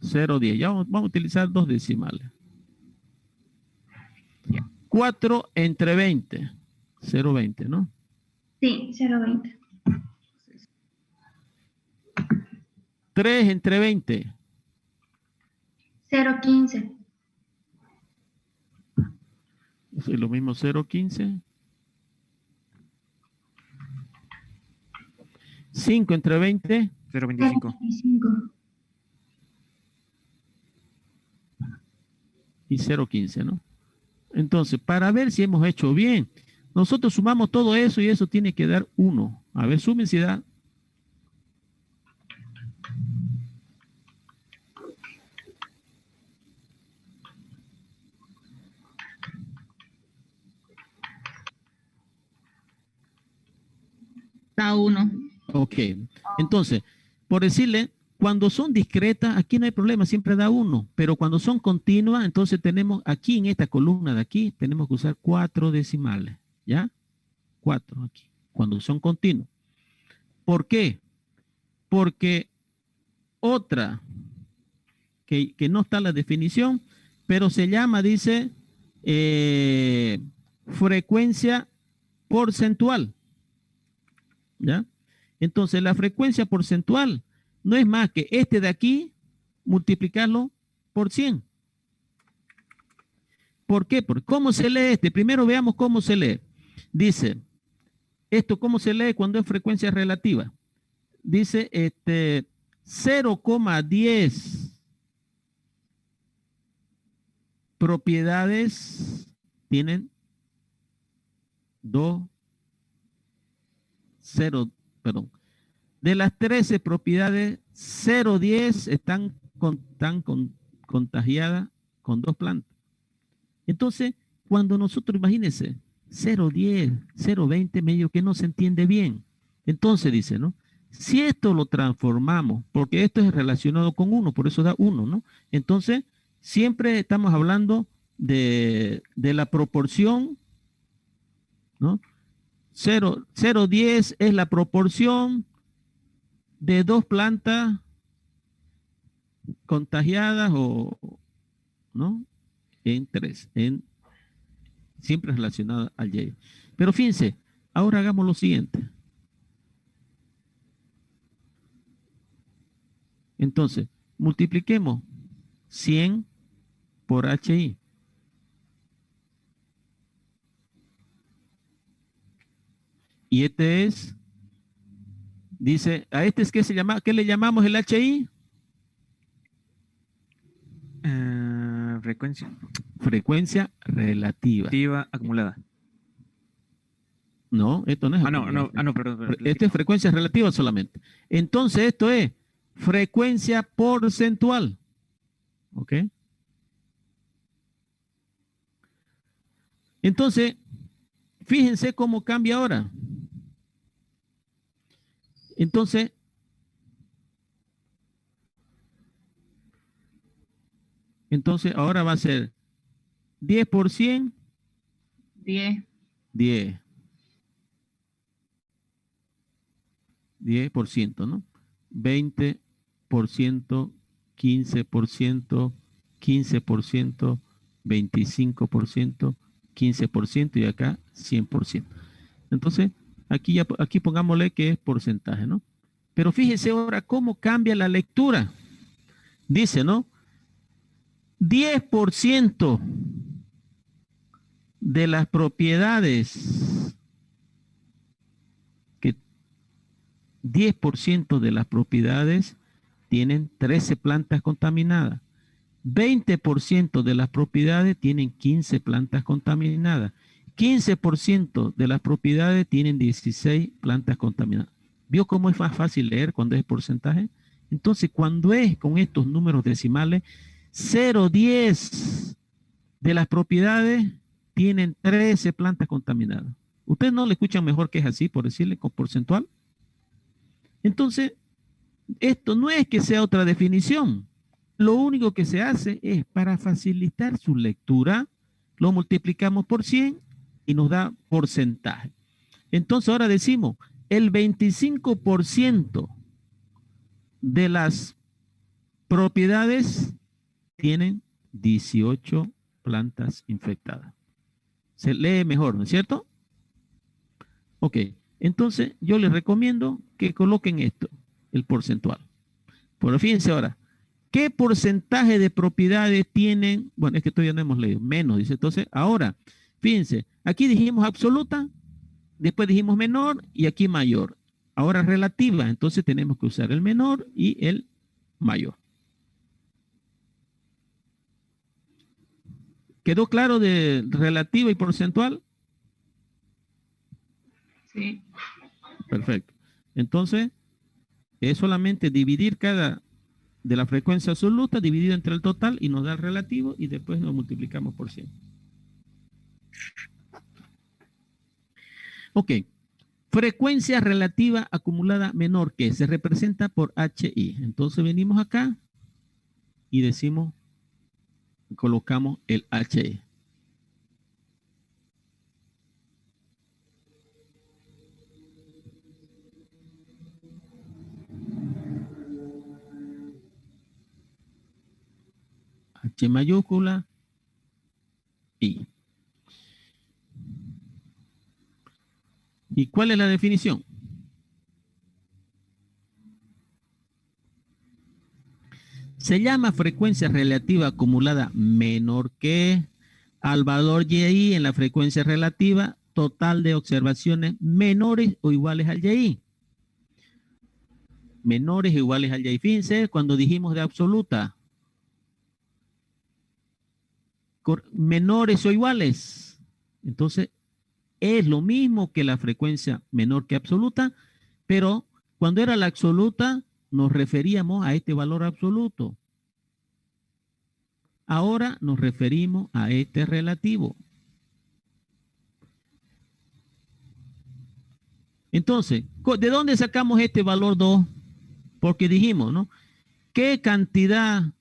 0,10. Ya vamos a utilizar 2 decimales. 4 entre 20. 0,20, ¿no? Sí, 0,20. 3 entre 20. 0,15. Es lo mismo 0,15. 5 entre 20. 0,25. 0,25. Y 0,15, ¿no? Entonces, para ver si hemos hecho bien, nosotros sumamos todo eso y eso tiene que dar 1. A ver, sumen si da. Da 1. Ok. Entonces, por decirle, cuando son discretas, aquí no hay problema, siempre da 1. Pero cuando son continuas, entonces tenemos aquí en esta columna de aquí, tenemos que usar 4 decimales. ¿Ya? 4 aquí. Cuando son continuas. ¿Por qué? Porque otra que no está en la definición, pero se llama, dice, frecuencia porcentual. ¿Ya? Entonces, la frecuencia porcentual no es más que este de aquí multiplicarlo por 100. ¿Por qué? Porque ¿cómo se lee este? Primero veamos cómo se lee. Dice, esto cómo se lee cuando es frecuencia relativa. Dice 0,10 propiedades tienen 0, perdón. De las 13 propiedades, 0,10 están contagiadas con 2 plantas. Entonces, cuando nosotros, imagínense, 0,10, 0,20, medio que no se entiende bien. Entonces dice, ¿no? Si esto lo transformamos, porque esto es relacionado con 1, por eso da 1, ¿no? Entonces, siempre estamos hablando de la proporción, ¿no? 0,10 es la proporción de 2 plantas contagiadas o, ¿no? En 3, siempre relacionada al Y. Pero fíjense, ahora hagamos lo siguiente. Entonces, multipliquemos 100 por HI. Y este es, dice, a este es que se llama, ¿qué le llamamos el HI? Frecuencia Frecuencia relativa. activa acumulada. No, esto no es perdón. Esto es frecuencia relativa solamente. Entonces, esto es frecuencia porcentual. ¿Ok? Entonces, fíjense cómo cambia ahora. Entonces, ahora va a ser 10%, 10. 10%, ¿no? 20%, 15%, 15%, 25%, 15% y acá 100%. Entonces, aquí pongámosle que es porcentaje, ¿no? Pero fíjese ahora cómo cambia la lectura. Dice, ¿no? 10% de las propiedades, 10% de las propiedades tienen 13 plantas contaminadas. 20% de las propiedades tienen 15 plantas contaminadas. 15% de las propiedades tienen 16 plantas contaminadas. ¿Vio cómo es más fácil leer cuando es porcentaje? Entonces, cuando es con estos números decimales, 0,10 de las propiedades tienen 13 plantas contaminadas. ¿Ustedes no le escuchan mejor que es así, por decirle, con porcentual? Entonces, esto no es que sea otra definición. Lo único que se hace es, para facilitar su lectura, lo multiplicamos por 100 y nos da porcentaje. Entonces, ahora decimos, el 25% de las propiedades tienen 18 plantas infectadas. Se lee mejor, ¿no es cierto? Ok, entonces yo les recomiendo que coloquen esto, el porcentual. Pero fíjense ahora, ¿qué porcentaje de propiedades tienen? Bueno, es que todavía no hemos leído, menos, dice. Entonces, ahora, fíjense, aquí dijimos absoluta, después dijimos menor y aquí mayor. Ahora relativa, entonces tenemos que usar el menor y el mayor. ¿Quedó claro de relativa y porcentual? Sí. Perfecto. Entonces, es solamente dividir cada de la frecuencia absoluta, dividido entre el total, y nos da el relativo, y después lo multiplicamos por 100. Ok. Frecuencia relativa acumulada menor que se representa por HI. Entonces venimos acá y decimos, colocamos el HI. H mayúscula, I. ¿Y cuál es la definición? Se llama frecuencia relativa acumulada menor que al valor YI en la frecuencia relativa total de observaciones menores o iguales al YI. Menores o iguales al YI. Fíjense, cuando dijimos de absoluta, menores o iguales. Entonces, es lo mismo que la frecuencia menor que absoluta, pero cuando era la absoluta, nos referíamos a este valor absoluto. Ahora nos referimos a este relativo. Entonces, ¿de dónde sacamos este valor 2? Porque dijimos, ¿no? ¿Qué cantidad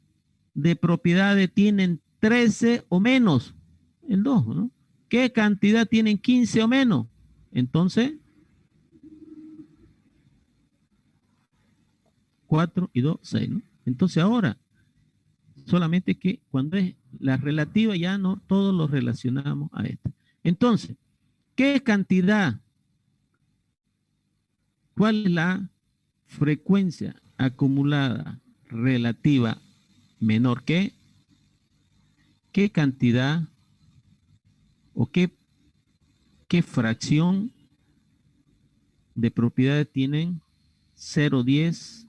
de propiedades tienen 13 o menos? El 2, ¿no? ¿Qué cantidad tienen 15 o menos? Entonces, 4 y 2, 6, ¿no? Entonces ahora, solamente que cuando es la relativa ya no todos lo relacionamos a esta. Entonces, ¿qué cantidad? ¿Cuál es la frecuencia acumulada relativa menor que? ¿Qué cantidad o qué fracción de propiedades tienen 0,10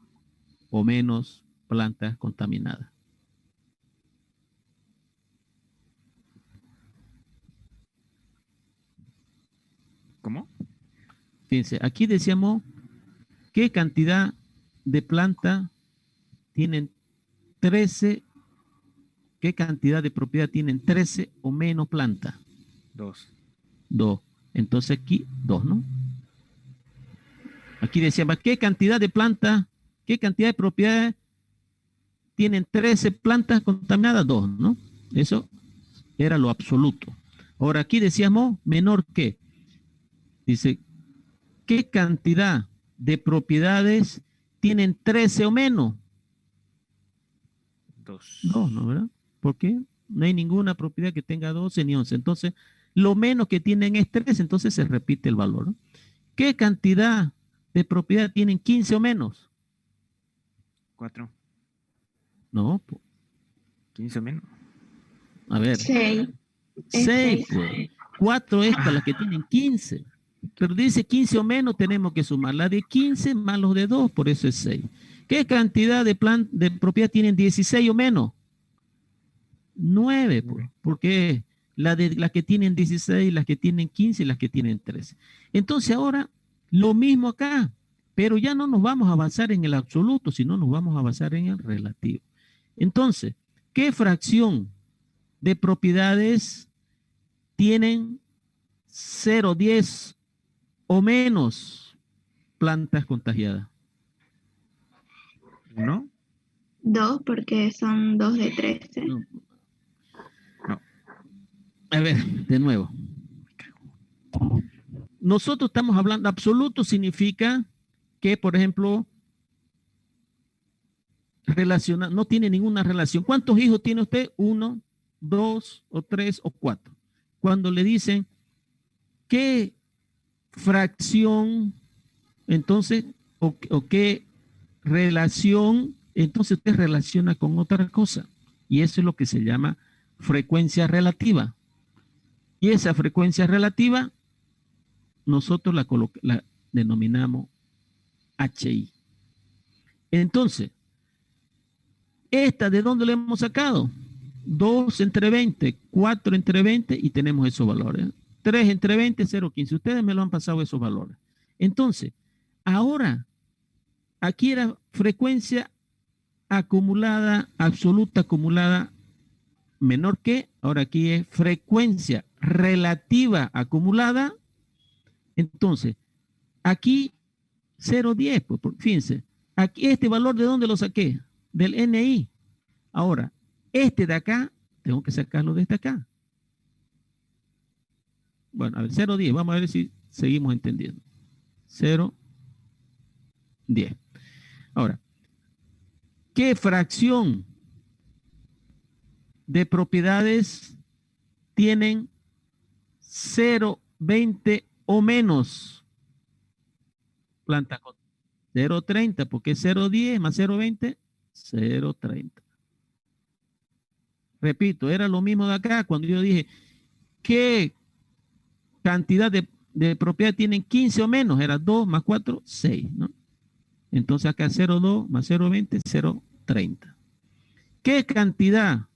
o menos plantas contaminadas? ¿Cómo? Fíjense, aquí decíamos qué cantidad de plantas tienen 13, qué cantidad de propiedad tienen 13 o menos plantas. 2. 2. Entonces aquí 2, ¿no? Aquí decíamos, ¿qué cantidad de plantas, qué cantidad de propiedades tienen 13 plantas contaminadas? 2, ¿no? Eso era lo absoluto. Ahora aquí decíamos, menor que. Dice, ¿qué cantidad de propiedades tienen 13 o menos? 2. 2, ¿no? ¿Verdad? ¿Por qué? No hay ninguna propiedad que tenga 12 ni 11. Entonces, lo menos que tienen es 3, entonces se repite el valor, ¿no? ¿Qué cantidad de propiedad tienen 15 o menos? 4. No. 15 o menos. A ver. 6. 6, pues. 4 es para las que tienen 15. Pero dice 15 o menos, tenemos que sumar la de 15 más los de 2, por eso es 6. ¿Qué cantidad de propiedad tienen 16 o menos? 9, pues, porque las que tienen 16, las que tienen 15 y las que tienen 13. Entonces ahora lo mismo acá, pero ya no nos vamos a basar en el absoluto, sino nos vamos a basar en el relativo. Entonces, ¿qué fracción de propiedades tienen 0, 10 o menos plantas contagiadas? 1. 2 porque son 2 de 13. No. No. A ver, de nuevo. Nosotros estamos hablando, absoluto significa que, por ejemplo, no tiene ninguna relación. ¿Cuántos hijos tiene usted? 1, 2 o 3 o 4. Cuando le dicen, ¿qué fracción, entonces, o qué relación, entonces usted relaciona con otra cosa? Y eso es lo que se llama frecuencia relativa. Y esa frecuencia relativa, nosotros la denominamos HI. Entonces, ¿esta de dónde la hemos sacado? 2 entre 20, 4 entre 20 y tenemos esos valores. 3 entre 20, 0,15. Ustedes me lo han pasado esos valores. Entonces, ahora, aquí era frecuencia acumulada, absoluta acumulada, menor que, ahora aquí es frecuencia relativa acumulada. Entonces, aquí 0,10, pues, fíjense, aquí este valor ¿de dónde lo saqué? Del NI. Ahora, este de acá, tengo que sacarlo desde acá. Bueno, a ver, 0,10, vamos a ver si seguimos entendiendo. 0,10. Ahora, ¿qué fracción de propiedades tienen 0,20 o menos plantas con 0,30? Porque 0,10 más 0,20, 0,30. Repito, era lo mismo de acá cuando yo dije, ¿qué cantidad de propiedad tienen 15 o menos? Era 2 más 4, 6, ¿no? Entonces acá 0,2 más 0,20, 0,30. ¿Qué cantidad,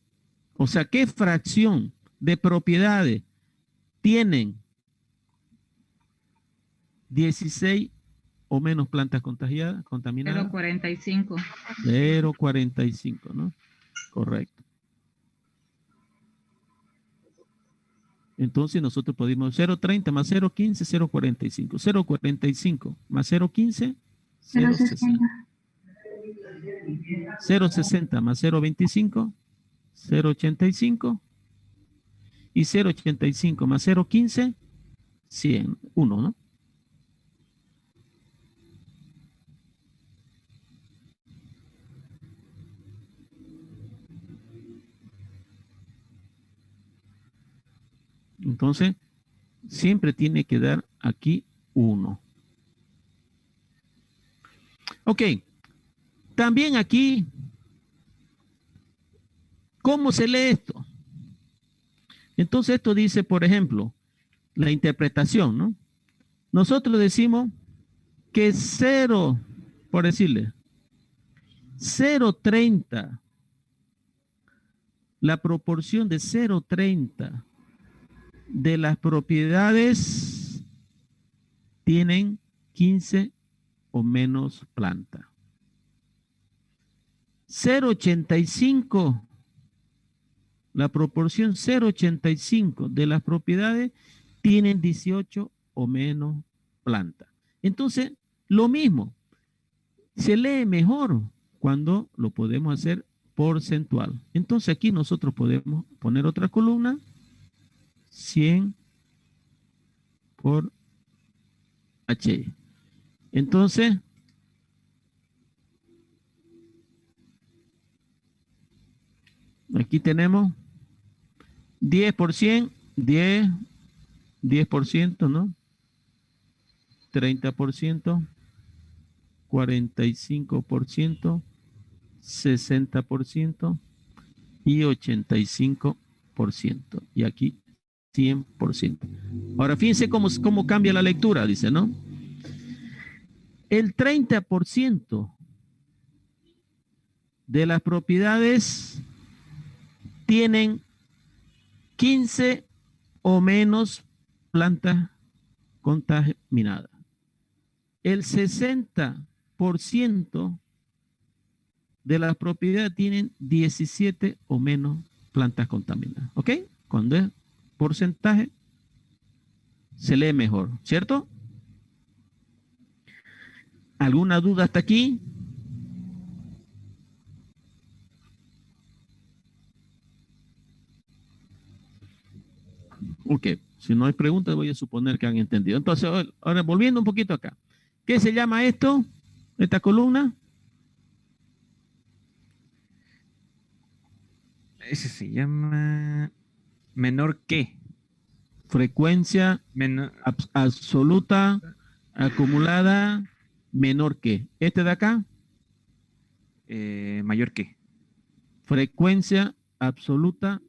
o sea, qué fracción de propiedades tienen 16 o menos plantas contaminadas? 0,45. 0,45, ¿no? Correcto. Entonces nosotros podemos 0,30 más 0,15, 0,45. 0,45 más 0,15, 0,60. 0,60 más 0,25, 0,85. Y 0,85 más 0,15, 100, 1, ¿no? Entonces, siempre tiene que dar aquí 1. Ok. También aquí, ¿cómo se lee esto? Entonces esto dice, por ejemplo, la interpretación, ¿no? Nosotros decimos que 0, por decirle, 0,30, la proporción de 0,30 de las propiedades tienen 15 o menos plantas. 0,85, la proporción 0,85 de las propiedades tienen 18 o menos plantas. Entonces, lo mismo, se lee mejor cuando lo podemos hacer porcentual. Entonces aquí nosotros podemos poner otra columna, 100 por H. Entonces, aquí tenemos 10%, 10%, ¿no? 30%, 45%, 60% y 85%. Y aquí 100%. Ahora fíjense cómo cambia la lectura, dice, ¿no? El 30% de las propiedades tienen 15 o menos plantas contaminadas. El 60% de las propiedades tienen 17 o menos plantas contaminadas. ¿Ok? Cuando es porcentaje, se lee mejor, ¿cierto? ¿Alguna duda hasta aquí? Ok, si no hay preguntas, voy a suponer que han entendido. Entonces, ahora volviendo un poquito acá. ¿Qué se llama esto? Esta columna. Ese se llama menor que. Frecuencia Menor, absoluta acumulada menor que. Este de acá, mayor que. frecuencia absoluta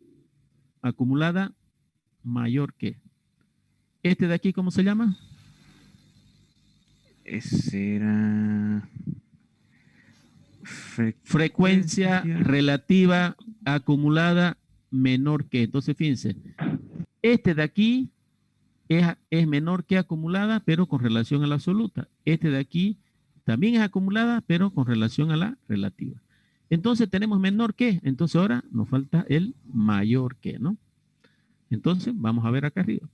acumulada mayor que. Este de aquí, ¿cómo se llama? Ese era Frecuencia relativa acumulada menor que. Entonces, fíjense, este de aquí es menor que acumulada, pero con relación a la absoluta. Este de aquí también es acumulada, pero con relación a la relativa. Entonces tenemos menor que, entonces ahora nos falta el mayor que, ¿no? Entonces vamos a ver acá arriba.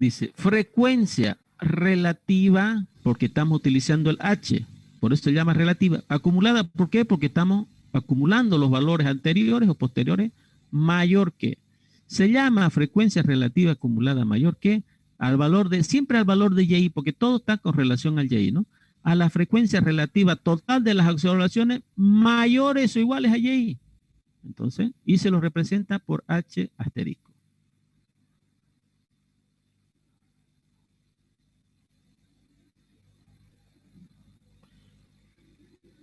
Dice frecuencia relativa, porque estamos utilizando el H, por eso se llama relativa. Acumulada, ¿por qué? Porque estamos acumulando los valores anteriores o posteriores mayor que. Se llama frecuencia relativa acumulada mayor que al valor de, siempre al valor de Y, porque todo está con relación al Y, ¿no? A la frecuencia relativa total de las observaciones mayores o iguales a Y. Entonces, y se lo representa por H asterisco.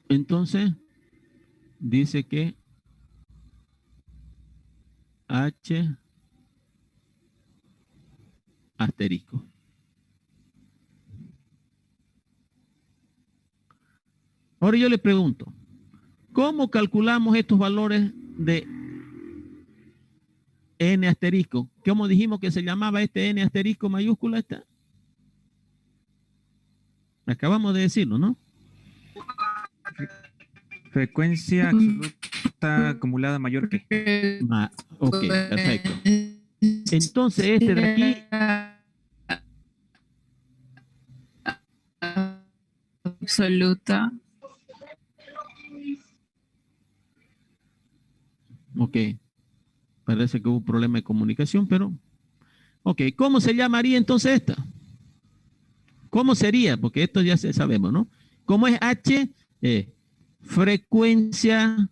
Entonces, dice que H asterisco. Ahora yo le pregunto, ¿cómo calculamos estos valores de N asterisco? ¿Cómo dijimos que se llamaba este N asterisco mayúscula? Esta? Acabamos de decirlo, ¿no? frecuencia absoluta acumulada mayor que. Ok, perfecto. Entonces este de aquí, Absoluta. ok, parece que hubo un problema de comunicación, pero, ok, ¿cómo se llamaría entonces esta? ¿Cómo sería? Porque esto ya sabemos, ¿no? ¿Cómo es H? Frecuencia,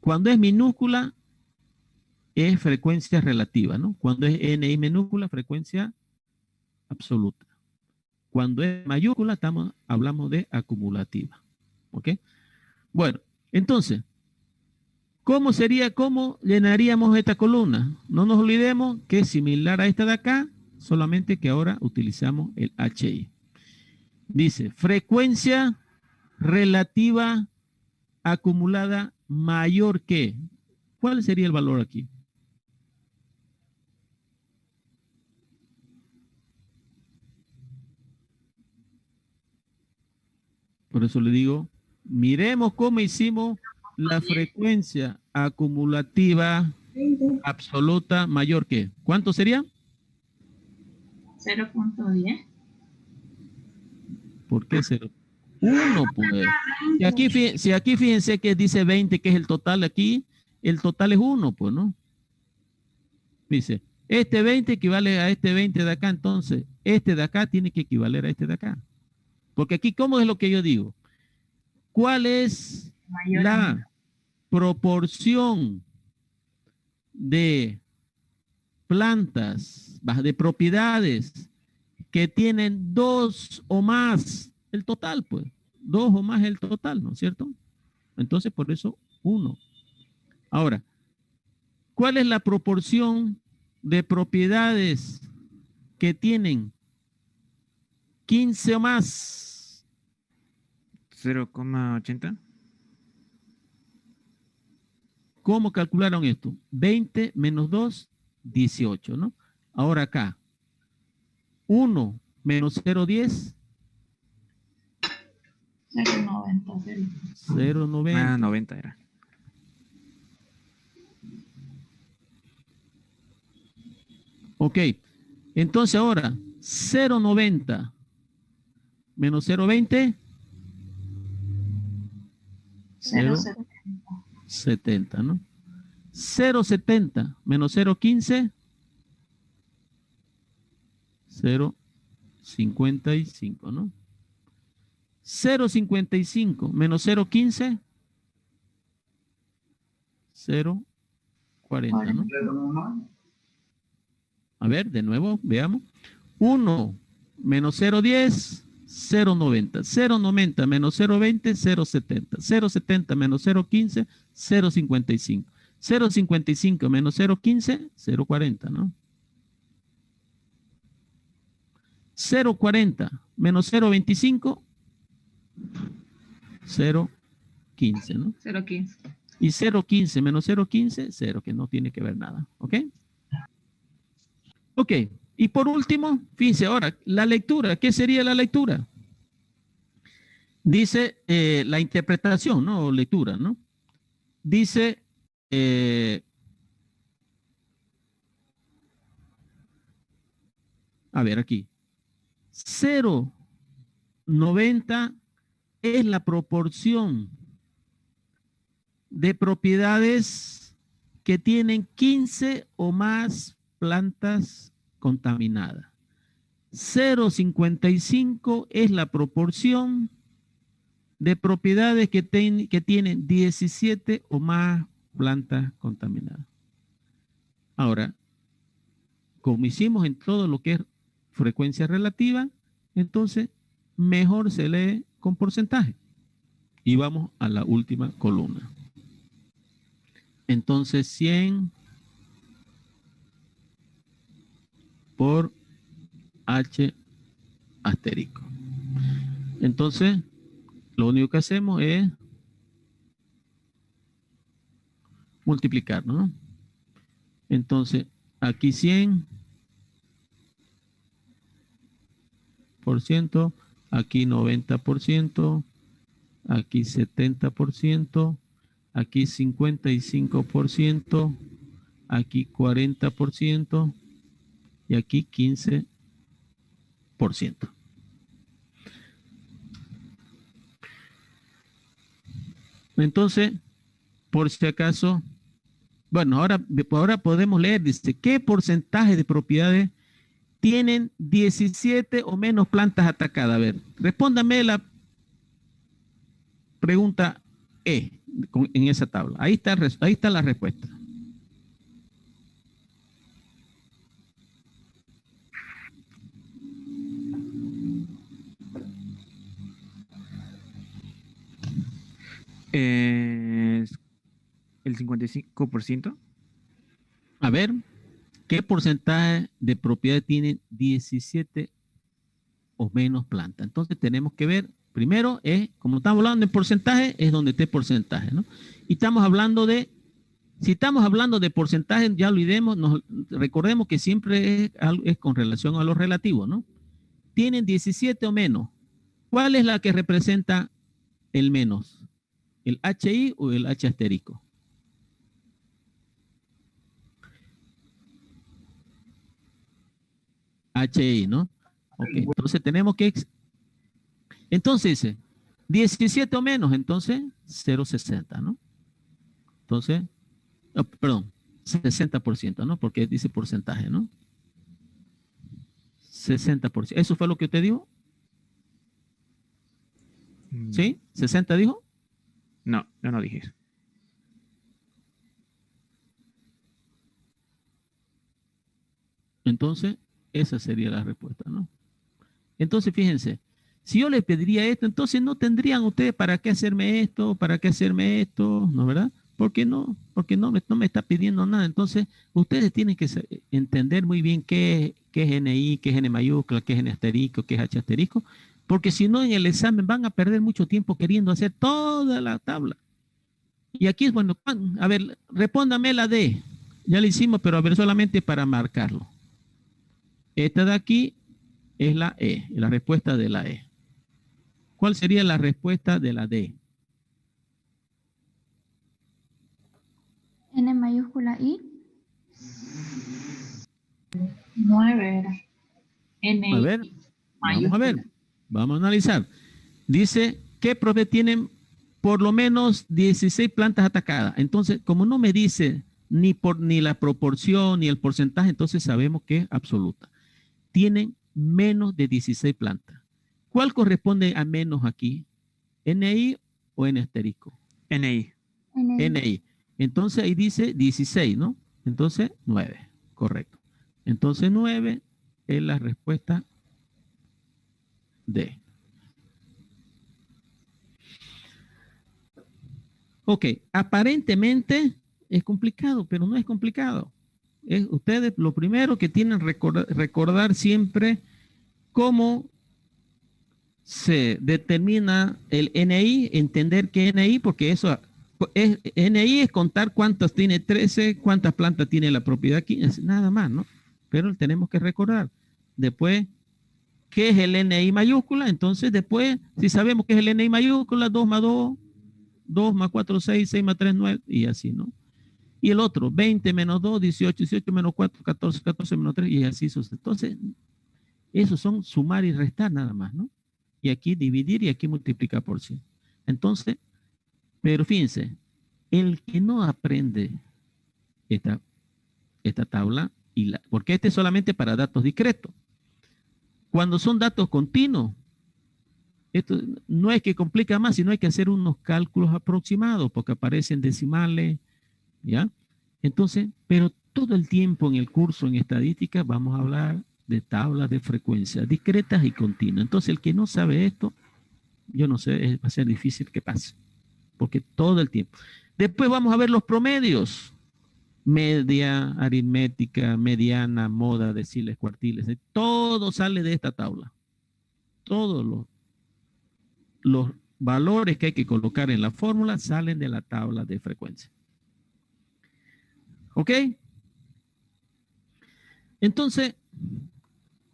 cuando es minúscula, es frecuencia relativa, ¿no? Cuando es N minúscula, frecuencia absoluta. Cuando es mayúscula, hablamos de acumulativa. ¿Ok? Bueno, entonces, ¿cómo llenaríamos esta columna? No nos olvidemos que es similar a esta de acá, solamente que ahora utilizamos el HI. Dice, frecuencia relativa acumulada mayor que. ¿Cuál sería el valor aquí? Por eso le digo, miremos cómo hicimos la frecuencia acumulativa absoluta mayor que. ¿Cuánto sería? 0.10. ¿Por qué 0? 1, pues. Si aquí fíjense que dice 20, que es el total aquí, el total es 1, pues, ¿no? Dice, este 20 equivale a este 20 de acá, entonces este de acá tiene que equivaler a este de acá. Porque aquí, ¿cómo es lo que yo digo? ¿Cuál es la proporción de plantas, de propiedades que tienen 2 o más el total, pues? 2 o más el total, ¿no es cierto? Entonces, por eso, 1. Ahora, ¿cuál es la proporción de propiedades que tienen 15 o más? 0,80. ¿Cómo calcularon esto? 20 menos 2, 18, ¿no? Ahora acá, 1 menos 0,10, 0,90. 0,90. 90 era. Ok, entonces ahora 0,90 menos 0,20, 0,70, ¿no? 0,70 menos 0,15, 0,55, ¿no? 0,55 menos 0,15, 0,40, ¿no? A ver, de nuevo, veamos. 1 menos 0,10, 0,90. 0,90 menos 0,20, 0,70. 0,70 menos 0,15, 0,55. 0,55 menos 0,15, 0,40, ¿no? 0,40 menos 0,25, 0,15, ¿no? 0,15. Y 0,15 menos 0,15, 0, que no tiene que ver nada, ¿ok? Ok, y por último, fíjense ahora, la lectura, ¿qué sería la lectura? Dice la interpretación, ¿no? O lectura, ¿no? Dice, a ver aquí, 0,90 es la proporción de propiedades que tienen 15 o más plantas contaminadas. 0,55 es la proporción de propiedades que tienen 17 o más plantas contaminadas. Ahora, como hicimos en todo lo que es frecuencia relativa, entonces mejor se lee con porcentaje. Y vamos a la última columna. Entonces 100 por H asterisco. Entonces, lo único que hacemos es multiplicar, ¿no? Entonces, aquí 100%, aquí 90%, aquí 70%, aquí 55%, aquí 40% y aquí 15%. Entonces, por si acaso, bueno, ahora podemos leer, dice, ¿qué porcentaje de propiedades tienen 17 o menos plantas atacadas? A ver, respóndame la pregunta E en esa tabla. Ahí está la respuesta. El 55%. A ver, ¿qué porcentaje de propiedades tienen 17 o menos plantas? Entonces tenemos que ver, primero es, como estamos hablando de porcentaje, es donde esté porcentaje, ¿no? Y estamos hablando de, si estamos hablando de porcentaje, ya olvidemos, recordemos que siempre es con relación a lo relativo, ¿no? Tienen 17 o menos. ¿Cuál es la que representa el menos? ¿El HI o el H asterisco? HI, ¿no? Ok, entonces tenemos que... Entonces, 17 o menos, entonces 0,60, ¿no? Entonces, oh, perdón, 60%, ¿no? Porque dice porcentaje, ¿no? 60%. ¿Eso fue lo que usted dijo? ¿Sí? ¿60 dijo? No, yo no dije eso. Entonces, esa sería la respuesta, ¿no? Entonces, fíjense, si yo les pediría esto, entonces no tendrían ustedes para qué hacerme esto, ¿no, verdad? ¿Por qué no? Porque no me está pidiendo nada. Entonces, ustedes tienen que entender muy bien qué es NI, qué es N mayúscula, qué es N asterisco, qué es H asterisco, porque si no en el examen van a perder mucho tiempo queriendo hacer toda la tabla. Y aquí es bueno, a ver, respóndame la D. Ya la hicimos, pero a ver, solamente para marcarlo. Esta de aquí es la E, la respuesta de la E. ¿Cuál sería la respuesta de la D? N mayúscula I. 9 era. N A ver, vamos a ver, mayúscula. vamos a analizar. Dice que profe tienen por lo menos 16 plantas atacadas. Entonces, como no me dice ni la proporción ni el porcentaje, entonces sabemos que es absoluta. Tienen menos de 16 plantas. ¿Cuál corresponde a menos aquí? ¿NI o N asterisco? NI. NI. Entonces ahí dice 16, ¿no? Entonces 9, correcto. Entonces 9 es la respuesta D. Ok, aparentemente es complicado, pero no es complicado. Ustedes lo primero que tienen que recordar siempre cómo se determina el NI, entender que NI, porque eso es, NI es contar cuántas tiene 13, cuántas plantas tiene la propiedad 15, nada más, ¿no? Pero tenemos que recordar. Después, ¿qué es el NI mayúscula? Entonces, después, si sabemos qué es el NI mayúscula, 2 más 2, 2 más 4, 6, 6 más 3, 9, y así, ¿no? Y el otro, 20 menos 2, 18, 18 menos 4, 14, 14 menos 3, y así sucede. Entonces, esos son sumar y restar nada más, ¿no? Y aquí dividir y aquí multiplicar por 100. Entonces, pero fíjense, el que no aprende esta tabla, porque este es solamente para datos discretos. Cuando son datos continuos, esto no es que complica más, sino hay que hacer unos cálculos aproximados, porque aparecen decimales, ¿ya? Entonces, pero todo el tiempo en el curso en estadística vamos a hablar de tablas de frecuencia discretas y continuas. Entonces, el que no sabe esto, yo no sé, va a ser difícil que pase, porque todo el tiempo. Después vamos a ver los promedios. Media, aritmética, mediana, moda, deciles, cuartiles. Todo sale de esta tabla. Todos los valores que hay que colocar en la fórmula salen de la tabla de frecuencia. ¿Ok? Entonces,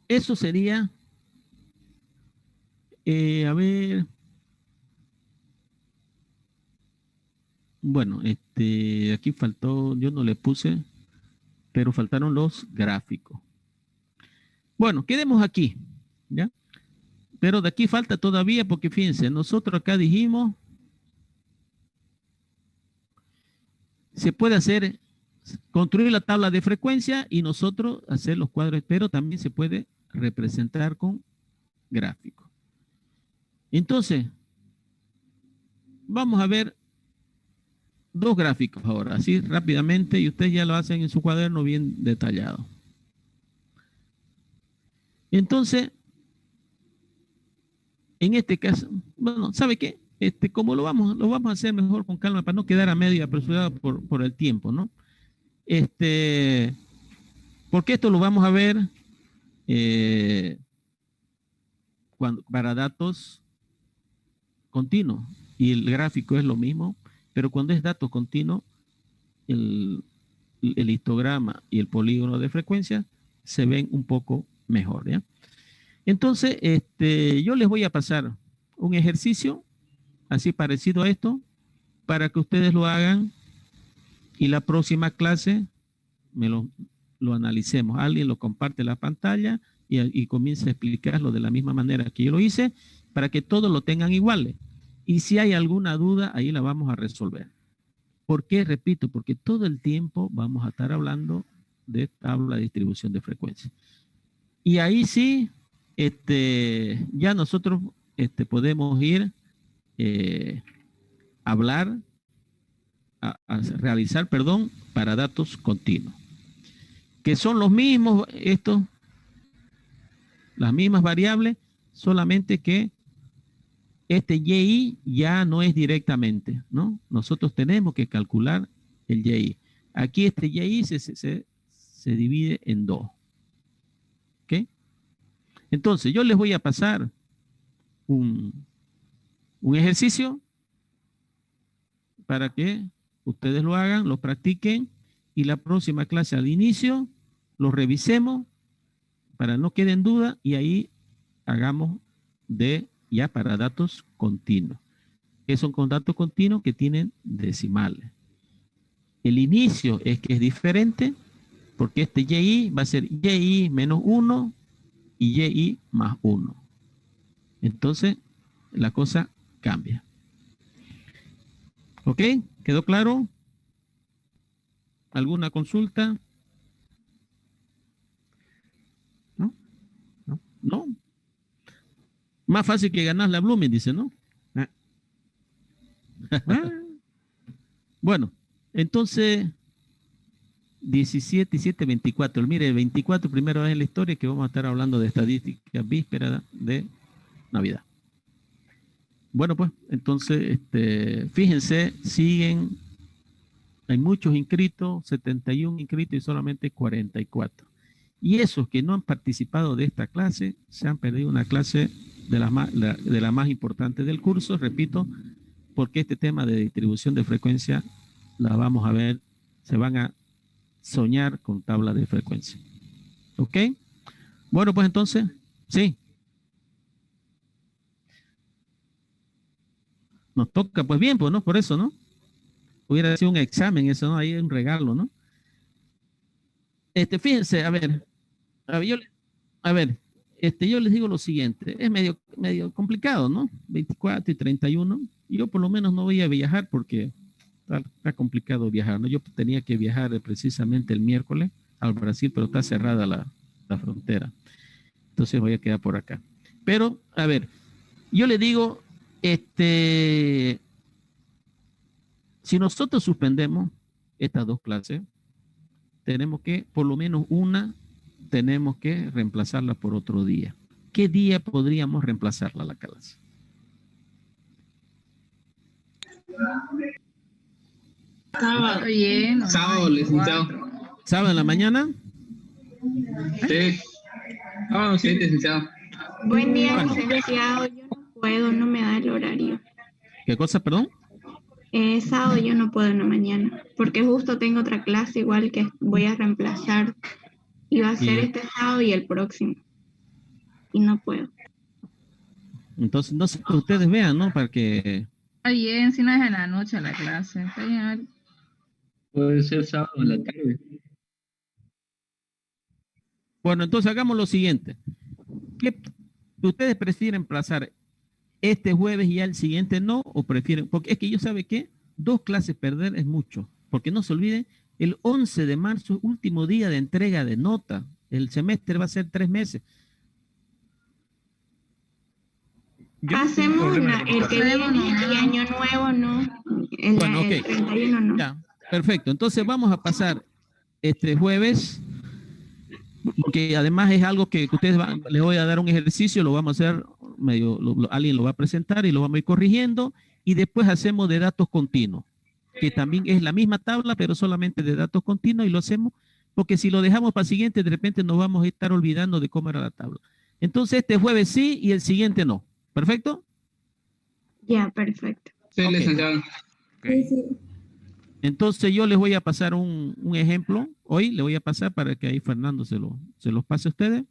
eso sería, a ver, bueno, aquí faltó, yo no le puse, pero faltaron los gráficos. Bueno, quedemos aquí, ¿ya? Pero de aquí falta todavía, porque fíjense, nosotros acá dijimos, se puede hacer, construir la tabla de frecuencia y nosotros hacer los cuadros, pero también se puede representar con gráficos. Entonces, vamos a ver dos gráficos ahora, así rápidamente, y ustedes ya lo hacen en su cuaderno bien detallado. Entonces, en este caso, bueno, ¿sabe qué? Como lo vamos a hacer mejor con calma para no quedar a medio apresurado por el tiempo, ¿no? Porque esto lo vamos a ver para datos continuos y el gráfico es lo mismo, pero cuando es datos continuos, el histograma y el polígono de frecuencia se ven un poco mejor, ¿ya? Entonces, yo les voy a pasar un ejercicio así parecido a esto para que ustedes lo hagan y la próxima clase lo analicemos. Alguien lo comparte la pantalla y comienza a explicarlo de la misma manera que yo lo hice para que todos lo tengan iguales. Y si hay alguna duda, ahí la vamos a resolver. ¿Por qué? Repito, porque todo el tiempo vamos a estar hablando de tabla de distribución de frecuencia. Y ahí sí, ya nosotros podemos ir a hablar, a realizar, perdón, para datos continuos. Que son los mismos, las mismas variables, solamente que este YI ya no es directamente, ¿no? Nosotros tenemos que calcular el YI. Aquí este YI se divide en dos. ¿Ok? Entonces, yo les voy a pasar un ejercicio para que ustedes lo hagan, lo practiquen y la próxima clase al inicio lo revisemos para no quede en duda y ahí hagamos de ya para datos continuos. Que son con datos continuos que tienen decimales. El inicio es que es diferente porque este YI va a ser YI menos 1 y YI más 1. Entonces, la cosa cambia. ¿Ok? ¿Quedó claro? ¿Alguna consulta? ¿No? No. ¿No? Más fácil que ganar la Blooming, dice, ¿no? Bueno, entonces 17 y 7, 24. Mire, el 24 primera vez en la historia que vamos a estar hablando de estadística víspera de Navidad. Bueno, pues, entonces, fíjense, siguen, hay muchos inscritos, 71 inscritos y solamente 44. Y esos que no han participado de esta clase, se han perdido una clase de la más importante del curso, repito, porque este tema de distribución de frecuencia la vamos a ver, se van a soñar con tabla de frecuencia. ¿Ok? Bueno, pues entonces, sí. Nos toca, pues bien, pues, ¿no? Por eso, ¿no? Hubiera sido un examen, eso, ¿no? Ahí es un regalo, ¿no? Fíjense, a ver, yo les digo lo siguiente, es medio complicado, ¿no? 24 y 31. Yo por lo menos no voy a viajar porque está complicado viajar, ¿no? Yo tenía que viajar precisamente el miércoles al Brasil, pero está cerrada la frontera. Entonces voy a quedar por acá. Pero, a ver, yo le digo, si nosotros suspendemos estas dos clases, tenemos que, por lo menos una, tenemos que reemplazarla por otro día. ¿Qué día podríamos reemplazarla la clase? Sábado. Bien. Sábado, licenciado. ¿Sábado en la mañana? Sí. Sábado, sí, licenciado. Buen día, Bueno. licenciado. Yo no puedo, no me da el horario. ¿Qué cosa, perdón? Sábado yo no puedo en la mañana, porque justo tengo otra clase igual que voy a reemplazar. Iba a ser Y- este sábado y el próximo. Y no puedo. Entonces, no sé, que ustedes vean, ¿no? Para que... Está bien, si no es en la noche la clase. Está bien. Puede ser sábado en la tarde. Bueno, entonces hagamos lo siguiente. ¿Qué ustedes prefieren reemplazar este jueves y ya el siguiente no? ¿O prefieren? Porque es que yo sabe que 2 clases perder es mucho. Porque no se olviden, el 11 de marzo, último día de entrega de nota. El semestre va a ser 3 meses. Hacemos el que viene y año nuevo no. Bueno, El ok. 31 no. Ya, perfecto. Entonces vamos a pasar este jueves, porque además es algo que ustedes les voy a dar un ejercicio, lo vamos a hacer medio, alguien lo va a presentar y lo vamos a ir corrigiendo, y después hacemos de datos continuos, que también es la misma tabla, pero solamente de datos continuos, y lo hacemos, porque si lo dejamos para el siguiente, de repente nos vamos a estar olvidando de cómo era la tabla. Entonces este jueves sí y el siguiente no. ¿Perfecto? Ya, perfecto. Sí, Ok. licenciado. Entonces yo les voy a pasar un ejemplo, hoy le voy a pasar para que ahí Fernando se los pase a ustedes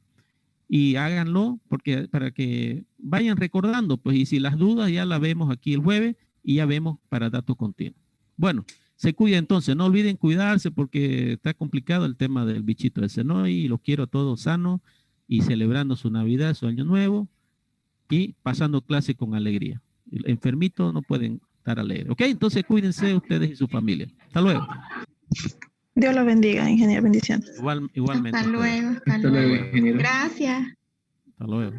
y háganlo porque para que vayan recordando, pues, y si las dudas ya las vemos aquí el jueves y ya vemos para datos continuos. Bueno, se cuida entonces, no olviden cuidarse porque está complicado el tema del bichito ese, ¿no? Y los quiero a todos sanos y celebrando su Navidad, su Año Nuevo y pasando clase con alegría. Enfermitos no pueden estar alegres, ¿ok? Entonces cuídense ustedes y su familia. Hasta luego. Dios los bendiga, ingeniero. Bendiciones. Igualmente. Hasta ustedes. luego, hasta Hasta luego, luego. ingeniero. Gracias. Hasta luego.